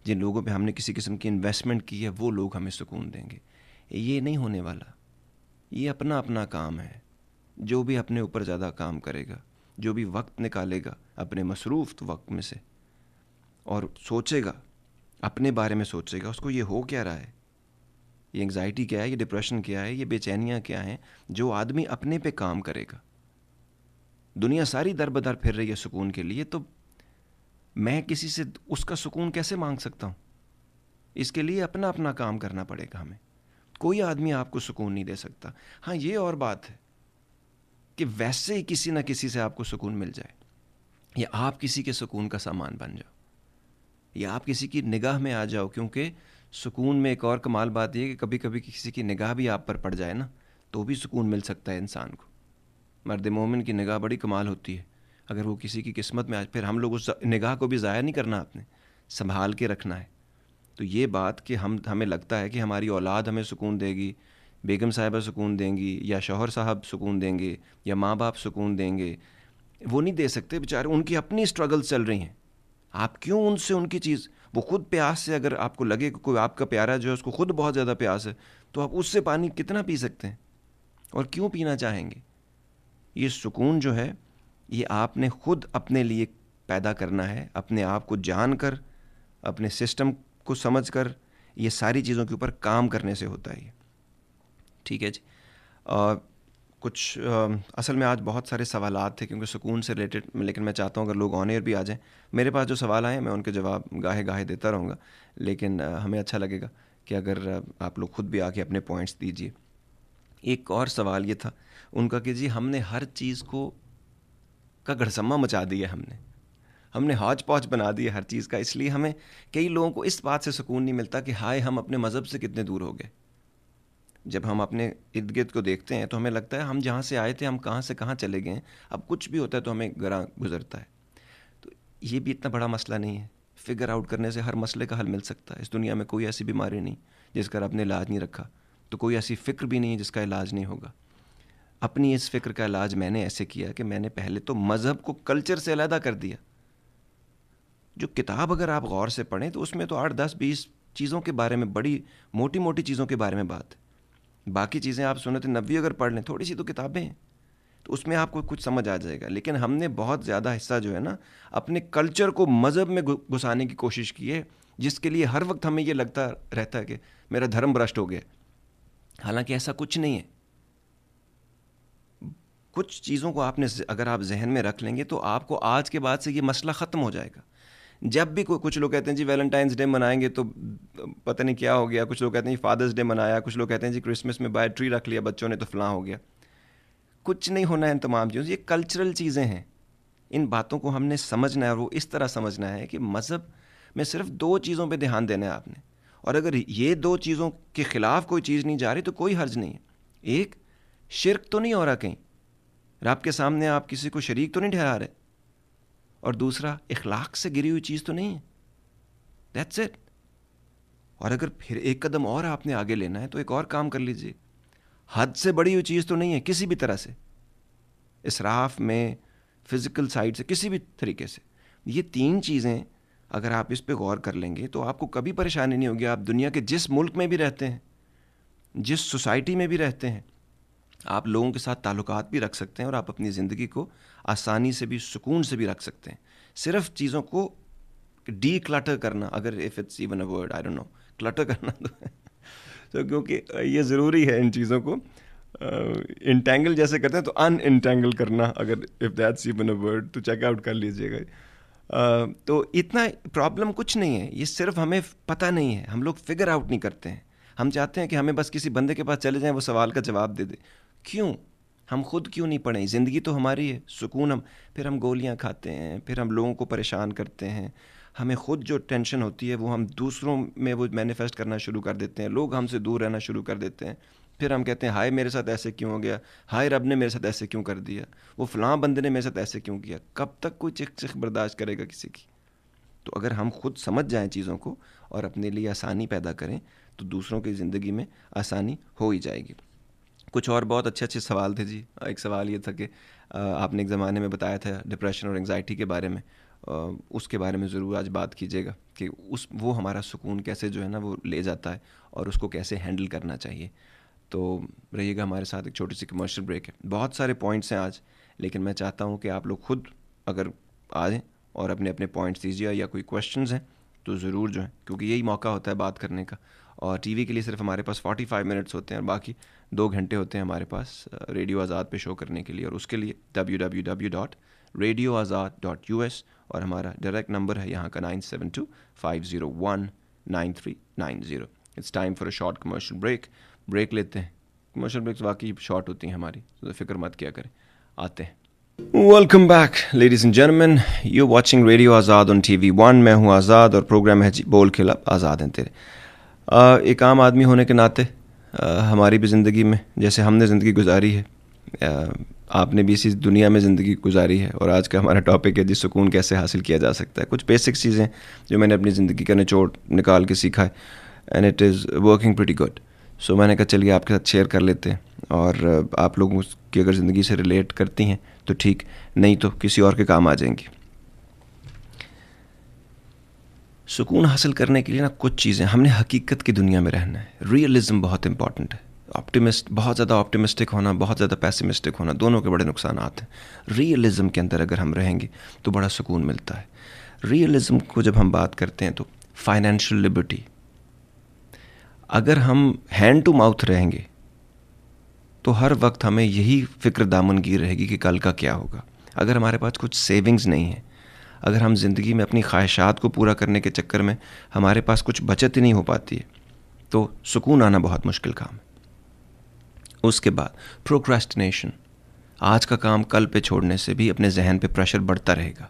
जिन लोगों पे हमने किसी किस्म की इन्वेस्टमेंट की है वो लोग हमें सुकून देंगे। ये नहीं होने वाला। ये अपना अपना काम है। जो भी अपने ऊपर ज़्यादा काम करेगा, जो भी वक्त निकालेगा अपने मसरूफ़ वक्त में से और सोचेगा, अपने बारे में सोचेगा, उसको ये हो क्या रहा है, ये एंग्जाइटी क्या है, ये डिप्रेशन क्या है, ये बेचैनियाँ क्या हैं, जो आदमी अपने पे काम करेगा। दुनिया सारी दर बदर फिर रही है सुकून के लिए, तो मैं किसी से उसका सुकून कैसे मांग सकता हूँ? इसके लिए अपना अपना काम करना पड़ेगा हमें। कोई आदमी आपको सुकून नहीं दे सकता। हाँ, ये और बात है कि वैसे ही किसी ना किसी से आपको सुकून मिल जाए, या आप किसी के सुकून का सामान बन जाओ, या आप किसी की निगाह में आ जाओ। क्योंकि सुकून में एक और कमाल बात यह है कि कभी कभी किसी की निगाह भी आप पर पड़ जाए ना, तो भी सुकून मिल सकता है इंसान को। मर्द मोमिन की निगाह बड़ी कमाल होती है। अगर वो किसी की किस्मत में आज, फिर हम लोग उस निगाह को भी ज़ाया नहीं करना, आपने संभाल के रखना है। तो ये बात कि हमें लगता है कि हमारी औलाद हमें सुकून देगी, बेगम साहिबा सुकून देंगी, या शौहर साहब सुकून देंगे, या माँ बाप सुकून देंगे, वो नहीं दे सकते बेचारे, उनकी अपनी स्ट्रगल्स चल रही हैं। आप क्यों उनसे उनकी चीज़, वो खुद प्यास से, अगर आपको लगे कि कोई आपका प्यारा जो है उसको खुद बहुत ज़्यादा प्यास है, तो आप उससे पानी कितना पी सकते हैं और क्यों पीना चाहेंगे? ये सुकून जो है ये आपने खुद अपने लिए पैदा करना है, अपने आप को जानकर, अपने सिस्टम को समझकर, ये सारी चीज़ों के ऊपर काम करने से होता है ये। ठीक है जी। कुछ असल में आज बहुत सारे सवालात थे क्योंकि सुकून से रिलेटेड, लेकिन मैं चाहता हूँ अगर लोग ऑन एयर भी आ जाएं, मेरे पास जो सवाल आए मैं उनके जवाब गाहे गाहे देता रहूँगा, लेकिन हमें अच्छा लगेगा कि अगर आप लोग खुद भी आके अपने पॉइंट्स दीजिए। एक और सवाल ये था उनका कि जी हमने हर चीज़ का गढ़सम्मा मचा दिया, हमने हौच पौच बना दिया हर चीज़ का, इसलिए हमें, कई लोगों को इस बात से सुकून नहीं मिलता कि हाय हम अपने मज़हब से कितने दूर हो गए। जब हम अपने इर्द गिर्द को देखते हैं तो हमें लगता है हम जहाँ से आए थे हम कहाँ से कहाँ चले गए हैं, अब कुछ भी होता है तो हमें गरा गुजरता है। तो ये भी इतना बड़ा मसला नहीं है, फिगर आउट करने से हर मसले का हल मिल सकता है। इस दुनिया में कोई ऐसी बीमारी नहीं जिसका रब ने इलाज नहीं रखा, तो कोई ऐसी फ़िक्र भी नहीं है जिसका इलाज नहीं होगा। अपनी इस फ़िक्र का इलाज मैंने ऐसे किया कि मैंने पहले तो मज़हब को कल्चर से अलहदा कर दिया। जो किताब अगर आप गौर से पढ़ें तो उसमें तो 8, 10, 20 चीज़ों के बारे में, बड़ी मोटी मोटी चीज़ों के बारे में बात है। बाकी चीज़ें आप सुन्नत नबवी अगर पढ़ लें, थोड़ी सी तो किताबें हैं, तो उसमें आपको कुछ समझ आ जाएगा। लेकिन हमने बहुत ज़्यादा हिस्सा जो है ना अपने कल्चर को मज़हब में घुसाने की कोशिश की है, जिसके लिए हर वक्त हमें ये लगता रहता है कि मेरा धर्म भ्रष्ट हो गया। हालांकि ऐसा कुछ नहीं है। कुछ चीज़ों को आपने अगर आप जहन में रख लेंगे तो आपको आज के बाद से ये मसला ख़त्म हो जाएगा। जब भी कुछ लोग कहते हैं जी वैलेंटाइंस डे मनाएंगे तो पता नहीं क्या हो गया, कुछ लोग कहते हैं जी फादर्स डे मनाया, कुछ लोग कहते हैं जी क्रिसमस में बाय ट्री रख लिया बच्चों ने तो फलां हो गया। कुछ नहीं होना है इन तमाम चीज़ों, ये कल्चरल चीज़ें हैं। इन बातों को हमने समझना है और वो इस तरह समझना है कि मज़हब में सिर्फ 2 चीज़ों पे ध्यान देना है आपने, और अगर ये 2 चीज़ों के ख़िलाफ़ कोई चीज़ नहीं जा रही तो कोई हर्ज नहीं है। एक, शिर्क तो नहीं हो रहा कहीं, रब के सामने आप किसी को शरीक तो नहीं ठहरा रहे, और दूसरा इखलाक से गिरी हुई चीज़ तो नहीं है। That's it. और अगर फिर एक कदम और आपने आगे लेना है तो एक और काम कर लीजिए, हद से बड़ी हुई चीज़ तो नहीं है किसी भी तरह से, इसराफ में, फ़िज़िकल साइड से, किसी भी तरीके से। ये 3 चीज़ें अगर आप इस पे गौर कर लेंगे तो आपको कभी परेशानी नहीं होगी। आप दुनिया के जिस मुल्क में भी रहते हैं, जिस सोसाइटी में भी रहते हैं, आप लोगों के साथ ताल्लुकात भी रख सकते हैं और आप अपनी ज़िंदगी को आसानी से भी, सुकून से भी रख सकते हैं। सिर्फ चीज़ों को डी क्लटर करना, अगर if it's even a word, I don't know, clutter करना तो क्योंकि ये ज़रूरी है इन चीज़ों को इंटेंगल जैसे करते हैं तो अनइंटेंगल करना, अगर if that's even a word, तो चेकआउट कर लीजिएगा। तो इतना प्रॉब्लम कुछ नहीं है, ये सिर्फ हमें पता नहीं है, हम लोग फिगर आउट नहीं करते हैं। हम चाहते हैं कि हमें बस किसी बंदे के पास चले जाएं, वो सवाल का जवाब दे दे। क्यों? हम खुद क्यों नहीं पढ़ें? ज़िंदगी तो हमारी है, सुकून फिर हम गोलियां खाते हैं, फिर हम लोगों को परेशान करते हैं, हमें खुद जो टेंशन होती है वो हम दूसरों में वो मैनिफेस्ट करना शुरू कर देते हैं, लोग हमसे दूर रहना शुरू कर देते हैं, फिर हम कहते हैं हाय मेरे साथ ऐसे क्यों हो गया, हाय रब ने मेरे साथ ऐसे क्यों कर दिया, वो फलां बंदे ने मेरे साथ ऐसे क्यों किया। कब तक कोई चिख बर्दाश्त करेगा किसी की? तो अगर हम खुद समझ जाएं चीज़ों को और अपने लिए आसानी पैदा करें तो दूसरों की ज़िंदगी में आसानी हो ही जाएगी। कुछ और बहुत अच्छे अच्छे सवाल थे जी। एक सवाल ये था कि आपने एक ज़माने में बताया था डिप्रेशन और एंग्जाइटी के बारे में, उसके बारे में ज़रूर आज बात कीजिएगा कि वो हमारा सुकून कैसे जो है ना वो ले जाता है और उसको कैसे हैंडल करना चाहिए। तो रहिएगा हमारे साथ, एक छोटी सी कमर्शियल ब्रेक है। बहुत सारे पॉइंट्स हैं आज, लेकिन मैं चाहता हूँ कि आप लोग खुद अगर आएँ और अपने अपने पॉइंट्स दीजिए, या कोई क्वेश्चंस हैं तो ज़रूर जो है, क्योंकि यही मौका होता है बात करने का। और टीवी के लिए सिर्फ हमारे पास 45 मिनट्स होते हैं और बाकी 2 घंटे होते हैं हमारे पास रेडियो आज़ाद पे शो करने के लिए, और उसके लिए www.radioazad.us और हमारा डायरेक्ट नंबर है यहाँ का 9725019390। It's time for a short commercial break. Break लेते हैं। कमर्शियल ब्रेक्स वाकई शॉर्ट होती हैं हमारी, तो फिक्र मत किया करें, आते हैं। Welcome back ladies and gentleman, you watching radio Azaad on TV1। मैं हूँ आज़ाद और प्रोग्राम है बोल खिला आज़ाद हैं तेरे। एक आम आदमी होने के नाते हमारी भी ज़िंदगी में जैसे हमने ज़िंदगी गुजारी है, आपने भी इसी दुनिया में ज़िंदगी गुजारी है। और आज का हमारा टॉपिक है जी सुकून कैसे हासिल किया जा सकता है। कुछ बेसिक चीज़ें जो मैंने अपनी ज़िंदगी का निचोड़ निकाल के सीखा है, and it is working pretty good. So मैंने कहा चलिए आपके साथ शेयर कर लेते हैं, और आप लोगों की अगर ज़िंदगी से रिलेट करती हैं तो ठीक, नहीं तो किसी और के काम आ जाएंगी। सुकून हासिल करने के लिए ना कुछ चीज़ें, हमने हकीकत की दुनिया में रहना है। रियलिज़म बहुत इंपॉर्टेंट है। बहुत ज़्यादा ऑप्टिमिस्टिक होना, बहुत ज़्यादा पैसिमिस्टिक होना, दोनों के बड़े नुकसान हैं। रियलिज़म के अंदर अगर हम रहेंगे तो बड़ा सुकून मिलता है। रियलिज़म को जब हम बात करते हैं तो फाइनेंशियल लिबर्टी, अगर हम हैंड टू माउथ रहेंगे तो हर वक्त हमें यही फ़िक्र दामनगीर रहेगी कि कल का क्या होगा। अगर हमारे पास कुछ सेविंग्स नहीं है, अगर हम ज़िंदगी में अपनी ख्वाहिशात को पूरा करने के चक्कर में हमारे पास कुछ बचत ही नहीं हो पाती है, तो सुकून आना बहुत मुश्किल काम है। उसके बाद प्रोक्रेस्टिनेशन, आज का काम कल पे छोड़ने से भी अपने जहन पे प्रेशर बढ़ता रहेगा।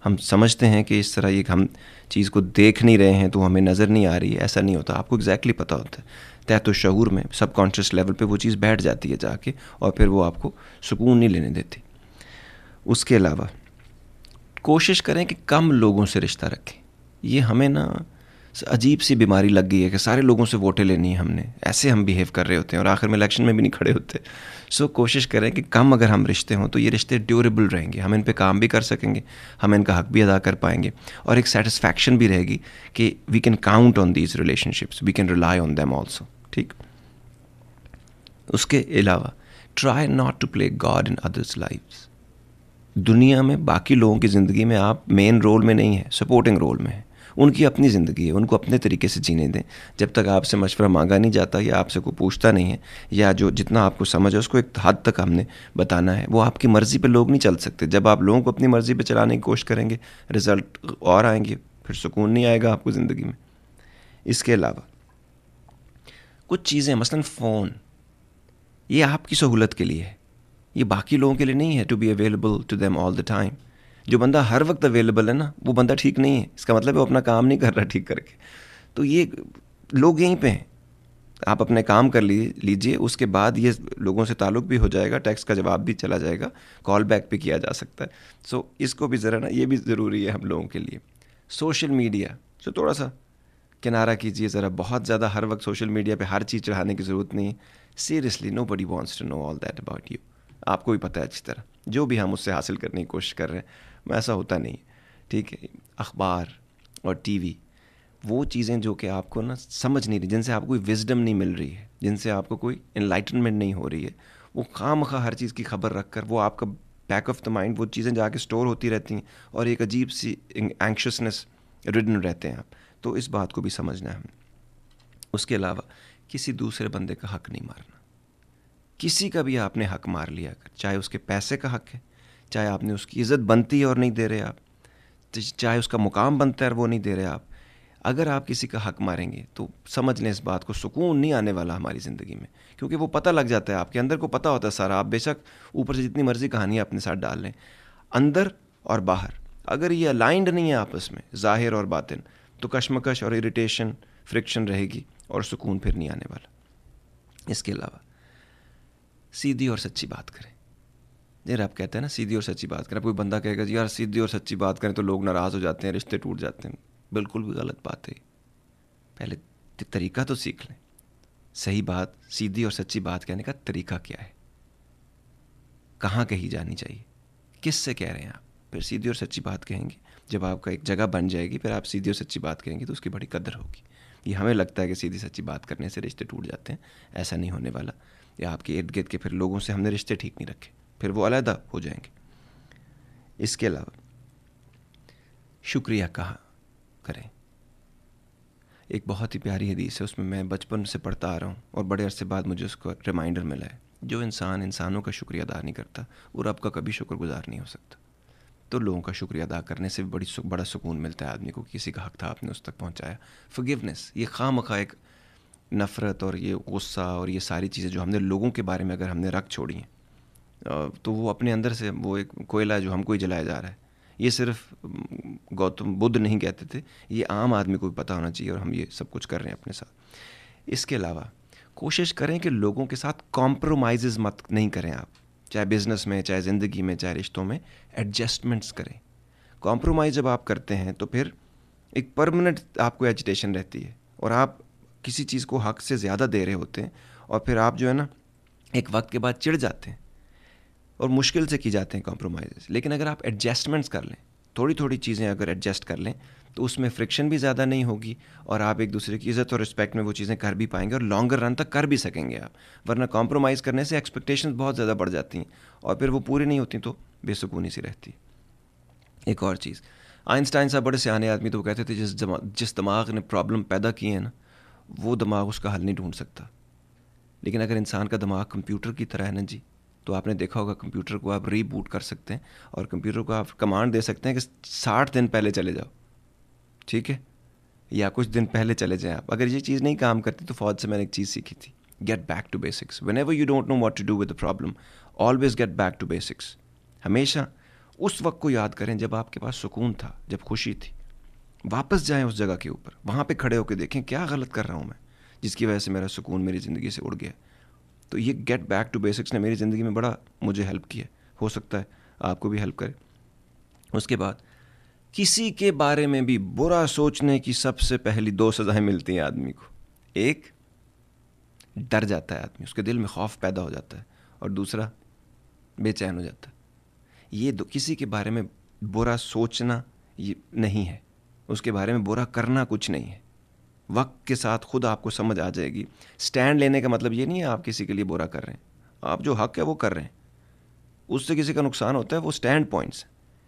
हम समझते हैं कि इस तरह ये हम चीज़ को देख नहीं रहे हैं तो हमें नज़र नहीं आ रही है, ऐसा नहीं होता। आपको एग्जैक्टली पता होता है, तहत शऊर में सबकॉन्शियस लेवल पे वो चीज़ बैठ जाती है जाके, और फिर वो आपको सुकून नहीं लेने देती। उसके अलावा कोशिश करें कि कम लोगों से रिश्ता रखें। ये हमें ना अजीब सी बीमारी लग गई है कि सारे लोगों से वोटें लेनी है हमने, ऐसे हम बिहेव कर रहे होते हैं और आखिर में इलेक्शन में भी नहीं खड़े होते। सो कोशिश करें कि कम अगर हम रिश्ते हों तो ये रिश्ते ड्यूरेबल रहेंगे, हम इन पे काम भी कर सकेंगे, हम इनका हक भी अदा कर पाएंगे, और एक सेटिस्फैक्शन भी रहेगी कि we can count on these relationships, we can rely on them also. ठीक। उसके अलावा try not to play God in others lives. दुनिया में बाकी लोगों की ज़िंदगी में आप मेन रोल में नहीं है, सपोर्टिंग रोल में है। उनकी अपनी ज़िंदगी है, उनको अपने तरीके से जीने दें। जब तक आपसे मशवरा मांगा नहीं जाता या आपसे कोई पूछता नहीं है, या जो जितना आपको समझ है उसको एक हद तक हमने बताना है, वो आपकी मर्ज़ी पे लोग नहीं चल सकते। जब आप लोगों को अपनी मर्ज़ी पे चलाने की कोशिश करेंगे, रिज़ल्ट और आएंगे, फिर सुकून नहीं आएगा आपको ज़िंदगी में। इसके अलावा कुछ चीज़ें, मसलन फ़ोन, ये आपकी सहूलत के लिए है, ये बाकी लोगों के लिए नहीं है to be available to them all the time. जो बंदा हर वक्त अवेलेबल है ना, वो बंदा ठीक नहीं है। इसका मतलब है वो अपना काम नहीं कर रहा ठीक करके। तो ये लोग यहीं पे हैं, आप अपने काम कर लीजिए, उसके बाद ये लोगों से ताल्लुक़ भी हो जाएगा, टेक्स्ट का जवाब भी चला जाएगा, कॉल बैक भी किया जा सकता है। सो इसको भी ज़रा ना, ये भी ज़रूरी है हम लोगों के लिए। सोशल मीडिया से थोड़ा सा किनारा कीजिए ज़रा, बहुत ज़्यादा हर वक्त सोशल मीडिया पे हर चीज़ चढ़ाने की ज़रूरत नहीं है। Seriously nobody wants to know all that about you. आपको भी पता है अच्छी तरह, जो भी हम उससे हासिल करने की कोशिश कर रहे हैं, वैसा होता नहीं है। ठीक है। अखबार और टीवी, वो चीज़ें जो कि आपको ना समझ नहीं रही, जिनसे आपको कोई विजडम नहीं मिल रही है, जिनसे आपको कोई एनलाइटनमेंट नहीं हो रही है, वो खामखा हर चीज़ की खबर रख कर वो आपका बैक ऑफ द माइंड वो चीज़ें जाके स्टोर होती रहती हैं, और एक अजीब सी एंक्शसनेस रिडन रहते हैं आप। तो इस बात को भी समझना है हमें। उसके अलावा किसी दूसरे बंदे का हक नहीं मारना। किसी का भी आपने हक मार लिया कर, चाहे उसके पैसे का हक है, चाहे आपने उसकी इज़्ज़त बनती है और नहीं दे रहे आप, चाहे उसका मुकाम बनता है और वो नहीं दे रहे आप, अगर आप किसी का हक मारेंगे तो समझ लें इस बात को, सुकून नहीं आने वाला हमारी ज़िंदगी में। क्योंकि वो पता लग जाता है, आपके अंदर को पता होता है सारा। आप बेशक ऊपर से जितनी मर्ज़ी कहानियाँ अपने साथ डाल लें, अंदर और बाहर अगर ये अलाइंड नहीं है आपस में, ज़ाहिर और बातिन, तो कशमकश और इरिटेशन, फ्रिक्शन रहेगी और सुकून फिर नहीं आने वाला। इसके अलावा सीधी और सच्ची बात करें। यार आप कहते हैं ना सीधी और सच्ची बात करें, कोई बंदा कहेगा यार सीधी और सच्ची बात करें तो लोग नाराज़ हो जाते हैं, रिश्ते टूट जाते हैं। बिल्कुल भी गलत बात है। पहले तरीका तो सीख लें। सही बात, सीधी और सच्ची बात कहने का तरीका क्या है, कहाँ कही जानी चाहिए, किससे कह रहे हैं आप, फिर सीधी और सच्ची बात कहेंगे। जब आपका एक जगह बन जाएगी, फिर आप सीधी और सच्ची बात कहेंगे तो उसकी बड़ी कदर होगी। ये हमें लगता है कि सीधी सच्ची बात करने से रिश्ते टूट जाते हैं, ऐसा नहीं होने वाला। या आपके इर्द गिर्द के फिर लोगों से हमने रिश्ते ठीक नहीं रखे, फिर वो अलहदा हो जाएंगे। इसके अलावा शुक्रिया कहा करें। एक बहुत ही प्यारी हदीस है, उसमें मैं बचपन से पढ़ता आ रहा हूँ और बड़े अरसे बाद मुझे उसका रिमाइंडर मिला है। जो इंसान इंसानों का शुक्रिया अदा नहीं करता वो रब का कभी शुक्रगुजार नहीं हो सकता। तो लोगों का शुक्रिया अदा करने से भी बड़ा सुकून मिलता है आदमी को, किसी का हक था आपने उस तक पहुँचाया। फॉरगिवनेस, ये खामखा एक नफ़रत और ये गुस्सा और ये सारी चीज़ें जो हमने लोगों के बारे में अगर हमने रख छोड़ी हैं, तो वो अपने अंदर से वो एक कोयला जो हमको ही जलाया जा रहा है। ये सिर्फ गौतम बुद्ध नहीं कहते थे, ये आम आदमी को भी पता होना चाहिए, और हम ये सब कुछ कर रहे हैं अपने साथ। इसके अलावा कोशिश करें कि लोगों के साथ कॉम्प्रोमाइज़ मत नहीं करें आप, चाहे बिज़नेस में, चाहे ज़िंदगी में, चाहे रिश्तों में, एडजस्टमेंट्स करें। कॉम्प्रोमाइज़ जब आप करते हैं तो फिर एक परमानेंट आपको एजिटेशन रहती है, और आप किसी चीज़ को हक से ज़्यादा दे रहे होते हैं, और फिर आप जो है ना एक वक्त के बाद चिढ़ जाते हैं और मुश्किल से की जाते हैं कॉम्प्रोमाइज़। लेकिन अगर आप एडजस्टमेंट्स कर लें, थोड़ी थोड़ी चीज़ें अगर एडजस्ट कर लें, तो उसमें फ्रिक्शन भी ज़्यादा नहीं होगी, और आप एक दूसरे की इज़्ज़त और रिस्पेक्ट में वो चीज़ें कर भी पाएंगे, और लॉन्गर रन तक कर भी सकेंगे आप। वरना कॉम्प्रोमाइज़ करने से एक्सपेक्टेशंस बहुत ज़्यादा बढ़ जाती हैं, और फिर वो पूरी नहीं होती तो बेसुकूनी सी रहती। एक और चीज़, आइंस्टाइन साहब बड़े सियाने आदमी, तो वो कहते थे जिस दिमाग ने प्रॉब्लम पैदा की है ना, वो दिमाग उसका हल नहीं ढूंढ सकता। लेकिन अगर इंसान का दिमाग कंप्यूटर की तरह है ना जी, तो आपने देखा होगा कंप्यूटर को आप रीबूट कर सकते हैं, और कंप्यूटर को आप कमांड दे सकते हैं कि 60 दिन पहले चले जाओ, ठीक है, या कुछ दिन पहले चले जाएं आप। अगर ये चीज़ नहीं काम करती तो फौज से मैंने एक चीज़ सीखी थी, get back to basics. Whenever you don't know what to do with the problem, always get back to basics. हमेशा उस वक्त को याद करें जब आपके पास सुकून था, जब खुशी थी। वापस जाएं उस जगह के ऊपर, वहाँ पे खड़े होकर देखें क्या गलत कर रहा हूँ मैं, जिसकी वजह से मेरा सुकून मेरी ज़िंदगी से उड़ गया। तो ये गेट बैक टू बेसिक्स ने मेरी ज़िंदगी में बड़ा मुझे हेल्प किया, हो सकता है आपको भी हेल्प करे। उसके बाद किसी के बारे में भी बुरा सोचने की सबसे पहली 2 सज़ाएं मिलती हैं आदमी को। एक, डर जाता है आदमी, उसके दिल में खौफ पैदा हो जाता है, और दूसरा बेचैन हो जाता है। ये किसी के बारे में बुरा सोचना ये नहीं है, उसके बारे में बुरा करना कुछ नहीं है। वक्त के साथ खुद आपको समझ आ जाएगी। स्टैंड लेने का मतलब ये नहीं है आप किसी के लिए बुरा कर रहे हैं, आप जो हक है वो कर रहे हैं, उससे किसी का नुकसान होता है, वो स्टैंड पॉइंट्स।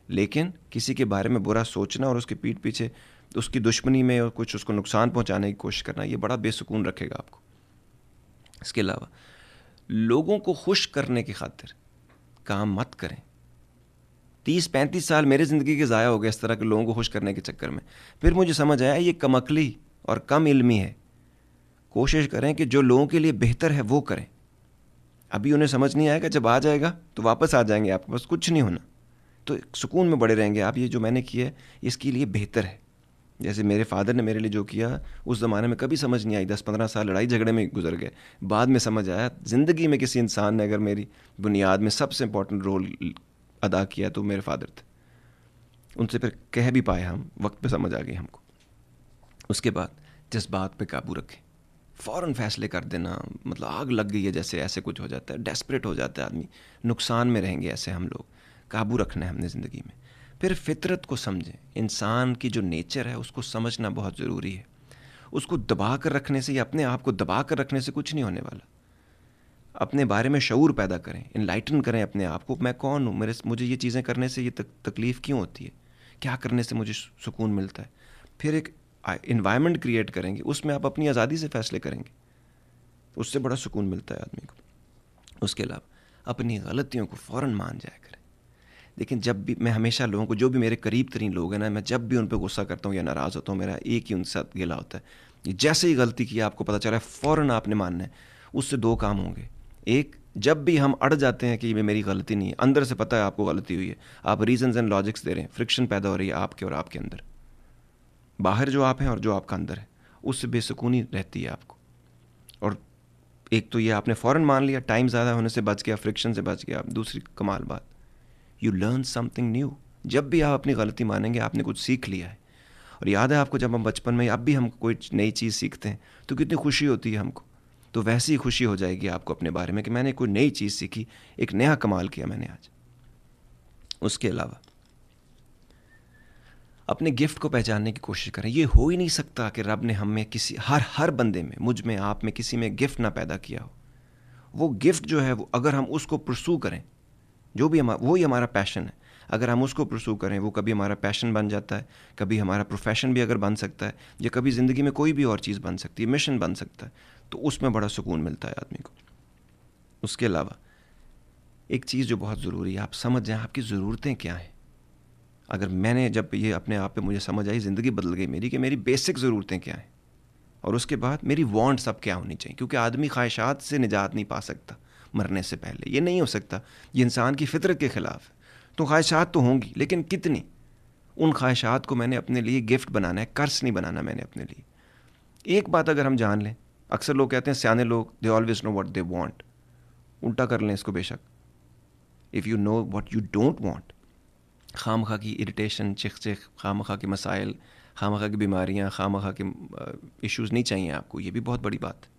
लेकिन किसी के बारे में बुरा सोचना और उसके पीठ पीछे उसकी दुश्मनी में और कुछ उसको नुकसान पहुंचाने की कोशिश करना, ये बड़ा बेसुकून रखेगा आपको। इसके अलावा लोगों को खुश करने की खातिर काम मत करें। 30-35 साल मेरी ज़िंदगी के ज़ाया हो गए इस तरह के लोगों को खुश करने के चक्कर में। फिर मुझे समझ आया ये कमअक्ली और कम इल्मी है। कोशिश करें कि जो लोगों के लिए बेहतर है वो करें। अभी उन्हें समझ नहीं आएगा, जब आ जाएगा तो वापस आ जाएंगे आपके पास, कुछ नहीं होना, तो सुकून में बड़े रहेंगे आप। ये जो मैंने किया है इसके लिए बेहतर है। जैसे मेरे फादर ने मेरे लिए जो किया, उस ज़माने में कभी समझ नहीं आई, 10-15 साल लड़ाई झगड़े में गुजर गए। बाद में समझ आया ज़िंदगी में किसी इंसान ने अगर मेरी बुनियाद में सबसे इंपॉर्टेंट रोल अदा किया तो मेरे फादर थे। उनसे फिर कह भी पाए हम, वक्त पे समझ आ गई हमको। उसके बाद जज्बात पे काबू रखें। फ़ौरन फैसले कर देना, मतलब आग लग गई है जैसे, ऐसे कुछ हो जाता है, डेस्परेट हो जाता है आदमी, नुकसान में रहेंगे ऐसे हम लोग। काबू रखना है हमने ज़िंदगी में। फिर फितरत को समझें, इंसान की जो नेचर है उसको समझना बहुत ज़रूरी है। उसको दबा कर रखने से या अपने आप को दबा कर रखने से कुछ नहीं होने वाला। अपने बारे में शऊर पैदा करें, इनलाइटन करें अपने आप को। मैं कौन हूँ, मुझे ये चीज़ें करने से ये तकलीफ़ क्यों होती है, क्या करने से मुझे सुकून मिलता है। फिर एक इन्वायरमेंट क्रिएट करेंगे, उसमें आप अपनी आज़ादी से फ़ैसले करेंगे, उससे बड़ा सुकून मिलता है आदमी को। उसके अलावा अपनी गलतियों को फ़ौरन मान जाया करें। लेकिन जब भी मैं हमेशा लोगों को, जो भी मेरे करीब तरीन लोग हैं ना, मैं जब भी उन पर गुस्सा करता हूँ या नाराज़ होता हूँ, मेरा एक ही उनके साथ गिला होता है, जैसे ही गलती की आपको पता चला है फ़ौरन आपने मानना है। उससे 2 काम होंगे। एक, जब भी हम अड़ जाते हैं कि ये मेरी गलती नहीं है, अंदर से पता है आपको गलती हुई है, आप रीजंस एंड लॉजिक्स दे रहे हैं, फ्रिक्शन पैदा हो रही है आपके और आपके अंदर, बाहर जो आप हैं और जो आपका अंदर है, उससे बेसुकूनी रहती है आपको। और एक तो ये आपने फ़ौरन मान लिया, टाइम ज़्यादा होने से बच गया, फ्रिक्शन से बच गया। दूसरी कमाल बात, यू लर्न समथिंग न्यू। जब भी आप अपनी गलती मानेंगे आपने कुछ सीख लिया है। और याद है आपको, जब हम बचपन में, अब भी हम कोई नई चीज़ सीखते हैं तो कितनी खुशी होती है हमको, तो वैसी ही खुशी हो जाएगी आपको अपने बारे में कि मैंने कोई नई चीज़ सीखी, एक नया कमाल किया मैंने आज। उसके अलावा अपने गिफ्ट को पहचानने की कोशिश करें। ये हो ही नहीं सकता कि रब ने हमें किसी, हर बंदे में, मुझ में, आप में, किसी में गिफ्ट ना पैदा किया हो। वो गिफ्ट जो है, वो अगर हम उसको परसू करें, जो भी वही हमारा पैशन है, अगर हम उसको परसू करें, वो कभी हमारा पैशन बन जाता है, कभी हमारा प्रोफेशन भी अगर बन सकता है, या कभी ज़िंदगी में कोई भी और चीज़ बन सकती है, मिशन बन सकता है, तो उसमें बड़ा सुकून मिलता है आदमी को। उसके अलावा एक चीज़ जो बहुत ज़रूरी है, आप समझ जाएं आपकी ज़रूरतें क्या हैं। अगर मैंने, जब ये अपने आप पे मुझे समझ आई, ज़िंदगी बदल गई मेरी, कि मेरी बेसिक ज़रूरतें क्या हैं। और उसके बाद मेरी वांट्स अब क्या होनी चाहिए, क्योंकि आदमी ख्वाहिशात से निजात नहीं पा सकता मरने से पहले, ये नहीं हो सकता, ये इंसान की फितरत के ख़िलाफ़ है। तो ख्वाहिशात तो होंगी, लेकिन कितनी, उन ख्वाहिशात को मैंने अपने लिए गिफ्ट बनाना है, कर्ज नहीं बनाना मैंने अपने लिए। एक बात अगर हम जान लें, अक्सर लोग कहते हैं सियाने लोग they always know what they want, उल्टा कर लें इसको बेशक। If you know what you don't want, खामखा की इरिटेशन, चिख खामखा के मसाइल, खामखा की बीमारियाँ, खामखा के इश्यूज़ नहीं चाहिए आपको, ये भी बहुत बड़ी बात है।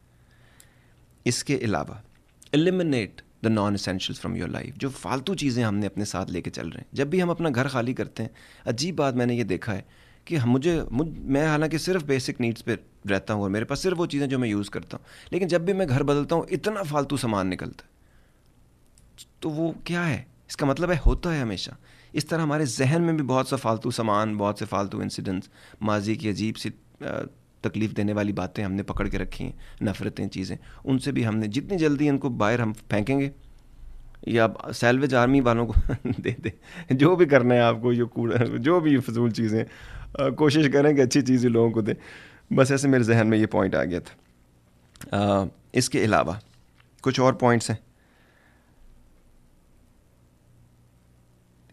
इसके अलावा eliminate the non essentials from your life, जो फालतू चीज़ें हमने अपने साथ लेके चल रहे हैं। जब भी हम अपना घर खाली करते हैं, अजीब बात मैंने ये देखा है कि मैं हालांकि सिर्फ बेसिक नीड्स पे रहता हूँ और मेरे पास सिर्फ वो चीज़ें जो मैं यूज़ करता हूँ, लेकिन जब भी मैं घर बदलता हूँ इतना फालतू सामान निकलता है। तो वो क्या है, इसका मतलब है होता है हमेशा इस तरह। हमारे जहन में भी बहुत सा फालतू सामान, बहुत से फालतू इंसिडेंट्स, माजी की अजीब सी तकलीफ़ देने वाली बातें हमने पकड़ के रखी हैं, नफ़रतें, चीज़ें, उनसे भी हमने जितनी जल्दी इनको बाहर हम फेंकेंगे, या सैल्वेज आर्मी वालों को दे दे, जो भी करना है आपको, ये कूड़ा जो भी फजूल चीज़ें, कोशिश करें कि अच्छी चीज़ें लोगों को दें। बस ऐसे मेरे जहन में ये पॉइंट आ गया था। इसके अलावा कुछ और पॉइंट्स हैं।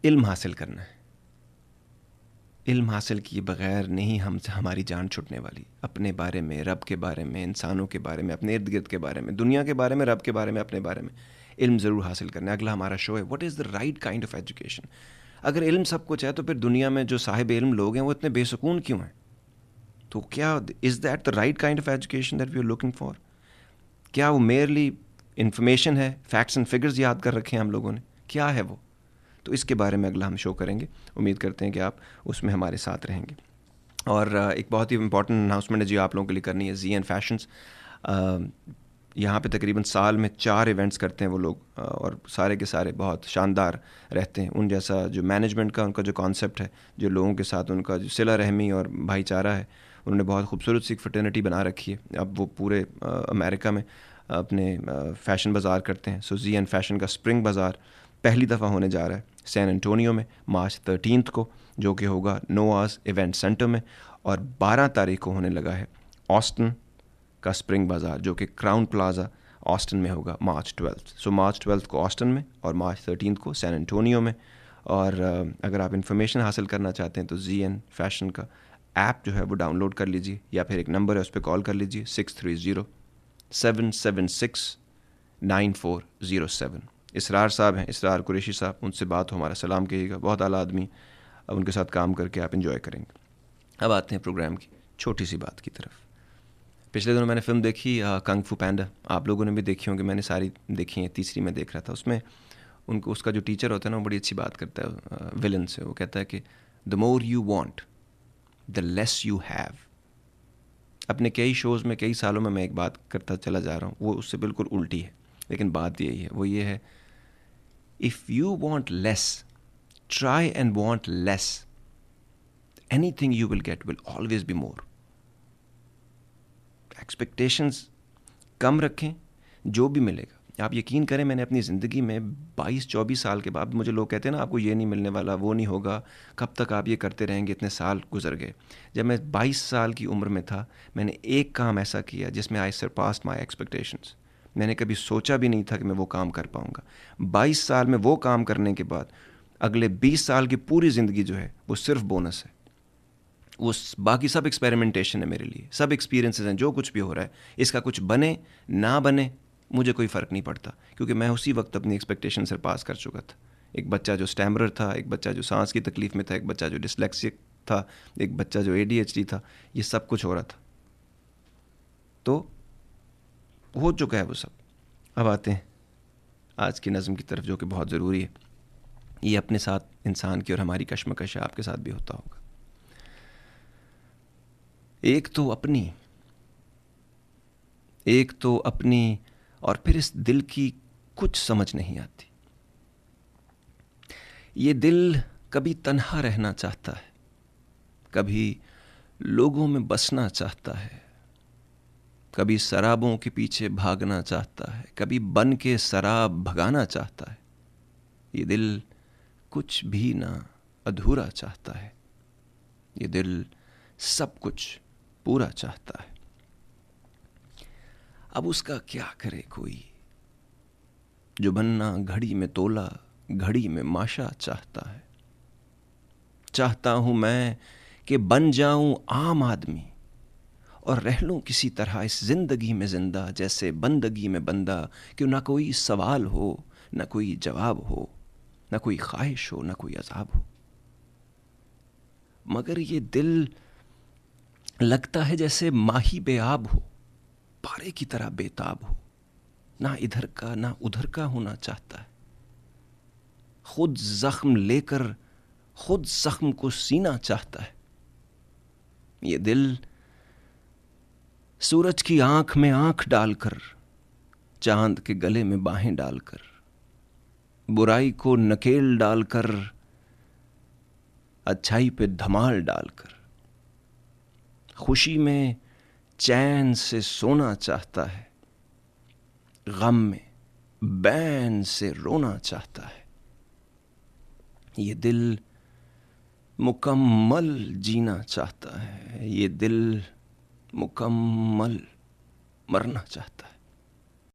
इल्म हासिल करना है, इल्म हासिल किए बग़ैर नहीं हमसे हमारी जान छुटने वाली। अपने बारे में, रब के बारे में, इंसानों के बारे में, अपने इर्द गिर्द के बारे में, दुनिया के बारे में, रब के बारे में, अपने बारे में इल्म ज़रूर हासिल करना है। अगला हमारा शो है what is the right kind of education. अगर इल्म सब कुछ है तो फिर दुनिया में जो साहिब इल्म लोग हैं वो इतने बेसुकून क्यों हैं? तो क्या is that the right kind of education that we are looking for? क्या वो मेयरली इंफॉर्मेशन है, फैक्ट्स एंड फिगर्स याद कर रखे हैं हम लोगों ने? क्या है वो? तो इसके बारे में अगला हम शो करेंगे। उम्मीद करते हैं कि आप उसमें हमारे साथ रहेंगे। और एक बहुत ही इंपॉर्टेंट अनाउंसमेंट है जो आप लोगों के लिए करनी है, ज़ी एंड फैशंस। यहाँ पे तकरीबन साल में 4 इवेंट्स करते हैं वो लोग, और सारे के सारे बहुत शानदार रहते हैं। उन जैसा जो मैनेजमेंट का उनका जो कॉन्सेप्ट है, जो लोगों के साथ उनका जो सिला रहमी और भाईचारा है, उन्होंने बहुत खूबसूरत सी फ्रेटर्निटी बना रखी है। अब वो पूरे अमेरिका में अपने फ़ैशन बाज़ार करते हैं। सो ज़ी एंड फैशन का स्प्रिंग बाज़ार पहली दफ़ा होने जा रहा है सैन एंटोनियो में मार्च 13 को, जो कि होगा नोआज़ इवेंट सेंटर में। और 12 तारीख को होने लगा है ऑस्टन का स्प्रिंग बाज़ार, जो कि क्राउन प्लाजा ऑस्टन में होगा मार्च 12। सो मार्च 12 को ऑस्टन में और मार्च 13 को सैन एंटोनियो में। और अगर आप इन्फॉर्मेशन हासिल करना चाहते हैं तो ज़ी एंड फैशन का ऐप जो है वो डाउनलोड कर लीजिए, या फिर एक नंबर है उस पर कॉल कर लीजिए 630-776-9407। इसरार साहब हैं, इसरार कुरैशी साहब, उनसे बात हो, हमारा सलाम कहिएगा, बहुत आला आदमी। अब उनके साथ काम करके आप इंजॉय करेंगे। अब आते हैं प्रोग्राम की छोटी सी बात की तरफ। पिछले दिनों मैंने फ़िल्म देखी कंग फू पैंडा, आप लोगों ने भी देखी होंगी, मैंने सारी देखी हैं, तीसरी में देख रहा था। उसमें उनको उसका जो टीचर होता है ना, वो बड़ी अच्छी बात करता है विलन से। वो कहता है कि the more you want the less you have. अपने कई शोज़ में, कई सालों में मैं एक बात करता चला जा रहा हूँ, वो उससे बिल्कुल उल्टी है, लेकिन बात यही है। वो ये है, if you want less, try and want less, anything you will get will always be more. Expectations कम रखें, जो भी मिलेगा। आप यकीन करें, मैंने अपनी ज़िंदगी में 22-24 साल के बाद, मुझे लोग कहते हैं ना आपको ये नहीं मिलने वाला, वो नहीं होगा, कब तक आप ये करते रहेंगे, इतने साल गुजर गए। जब मैं 22 साल की उम्र में था, मैंने एक काम ऐसा किया जिसमें आई सरपास्ड माई एक्सपेक्टेशंस। मैंने कभी सोचा भी नहीं था कि मैं वो काम कर पाऊँगा। 22 साल में वो काम करने के बाद अगले 20 साल की पूरी ज़िंदगी जो है वो सिर्फ बोनस है। वो बाकी सब एक्सपेरिमेंटेशन है मेरे लिए, सब एक्सपीरियंसेस हैं। जो कुछ भी हो रहा है, इसका कुछ बने ना बने मुझे कोई फ़र्क नहीं पड़ता, क्योंकि मैं उसी वक्त अपनी एक्सपेक्टेशन से पास कर चुका था। एक बच्चा जो स्टैमरर था, एक बच्चा जो सांस की तकलीफ़ में था, एक बच्चा जो डिस्लेक्सिक था, एक बच्चा जो ADHD था, ये सब कुछ हो रहा था। तो हो चुका है वो सब। अब आते हैं आज की नज़म की तरफ, जो कि बहुत ज़रूरी है। ये अपने साथ इंसान की और हमारी कश्मकश है, आपके साथ भी होता होगा। एक तो अपनी और फिर इस दिल की कुछ समझ नहीं आती। ये दिल कभी तन्हा रहना चाहता है, कभी लोगों में बसना चाहता है, कभी शराबों के पीछे भागना चाहता है, कभी बन के शराब भगाना चाहता है। ये दिल कुछ भी ना अधूरा चाहता है, ये दिल सब कुछ पूरा चाहता है। अब उसका क्या करे कोई, जो बनना घड़ी में तोला घड़ी में माशा चाहता है। चाहता हूं मैं कि बन जाऊं आम आदमी और रह लूं किसी तरह इस जिंदगी में जिंदा, जैसे बंदगी में बंदा, कि ना कोई सवाल हो ना कोई जवाब हो, ना कोई ख्वाहिश हो ना कोई अजाब हो। मगर ये दिल लगता है जैसे माही बेआब हो, पारे की तरह बेताब हो, ना इधर का ना उधर का होना चाहता है। खुद जख्म लेकर खुद जख्म को सीना चाहता है। ये दिल सूरज की आंख में आंख डालकर, चांद के गले में बाहें डालकर, बुराई को नकेल डालकर, अच्छाई पे धमाल डालकर, खुशी में चैन से सोना चाहता है, गम में बैन से रोना चाहता है। ये दिल मुकम्मल जीना चाहता है, ये दिल मुकम्मल मरना चाहता है।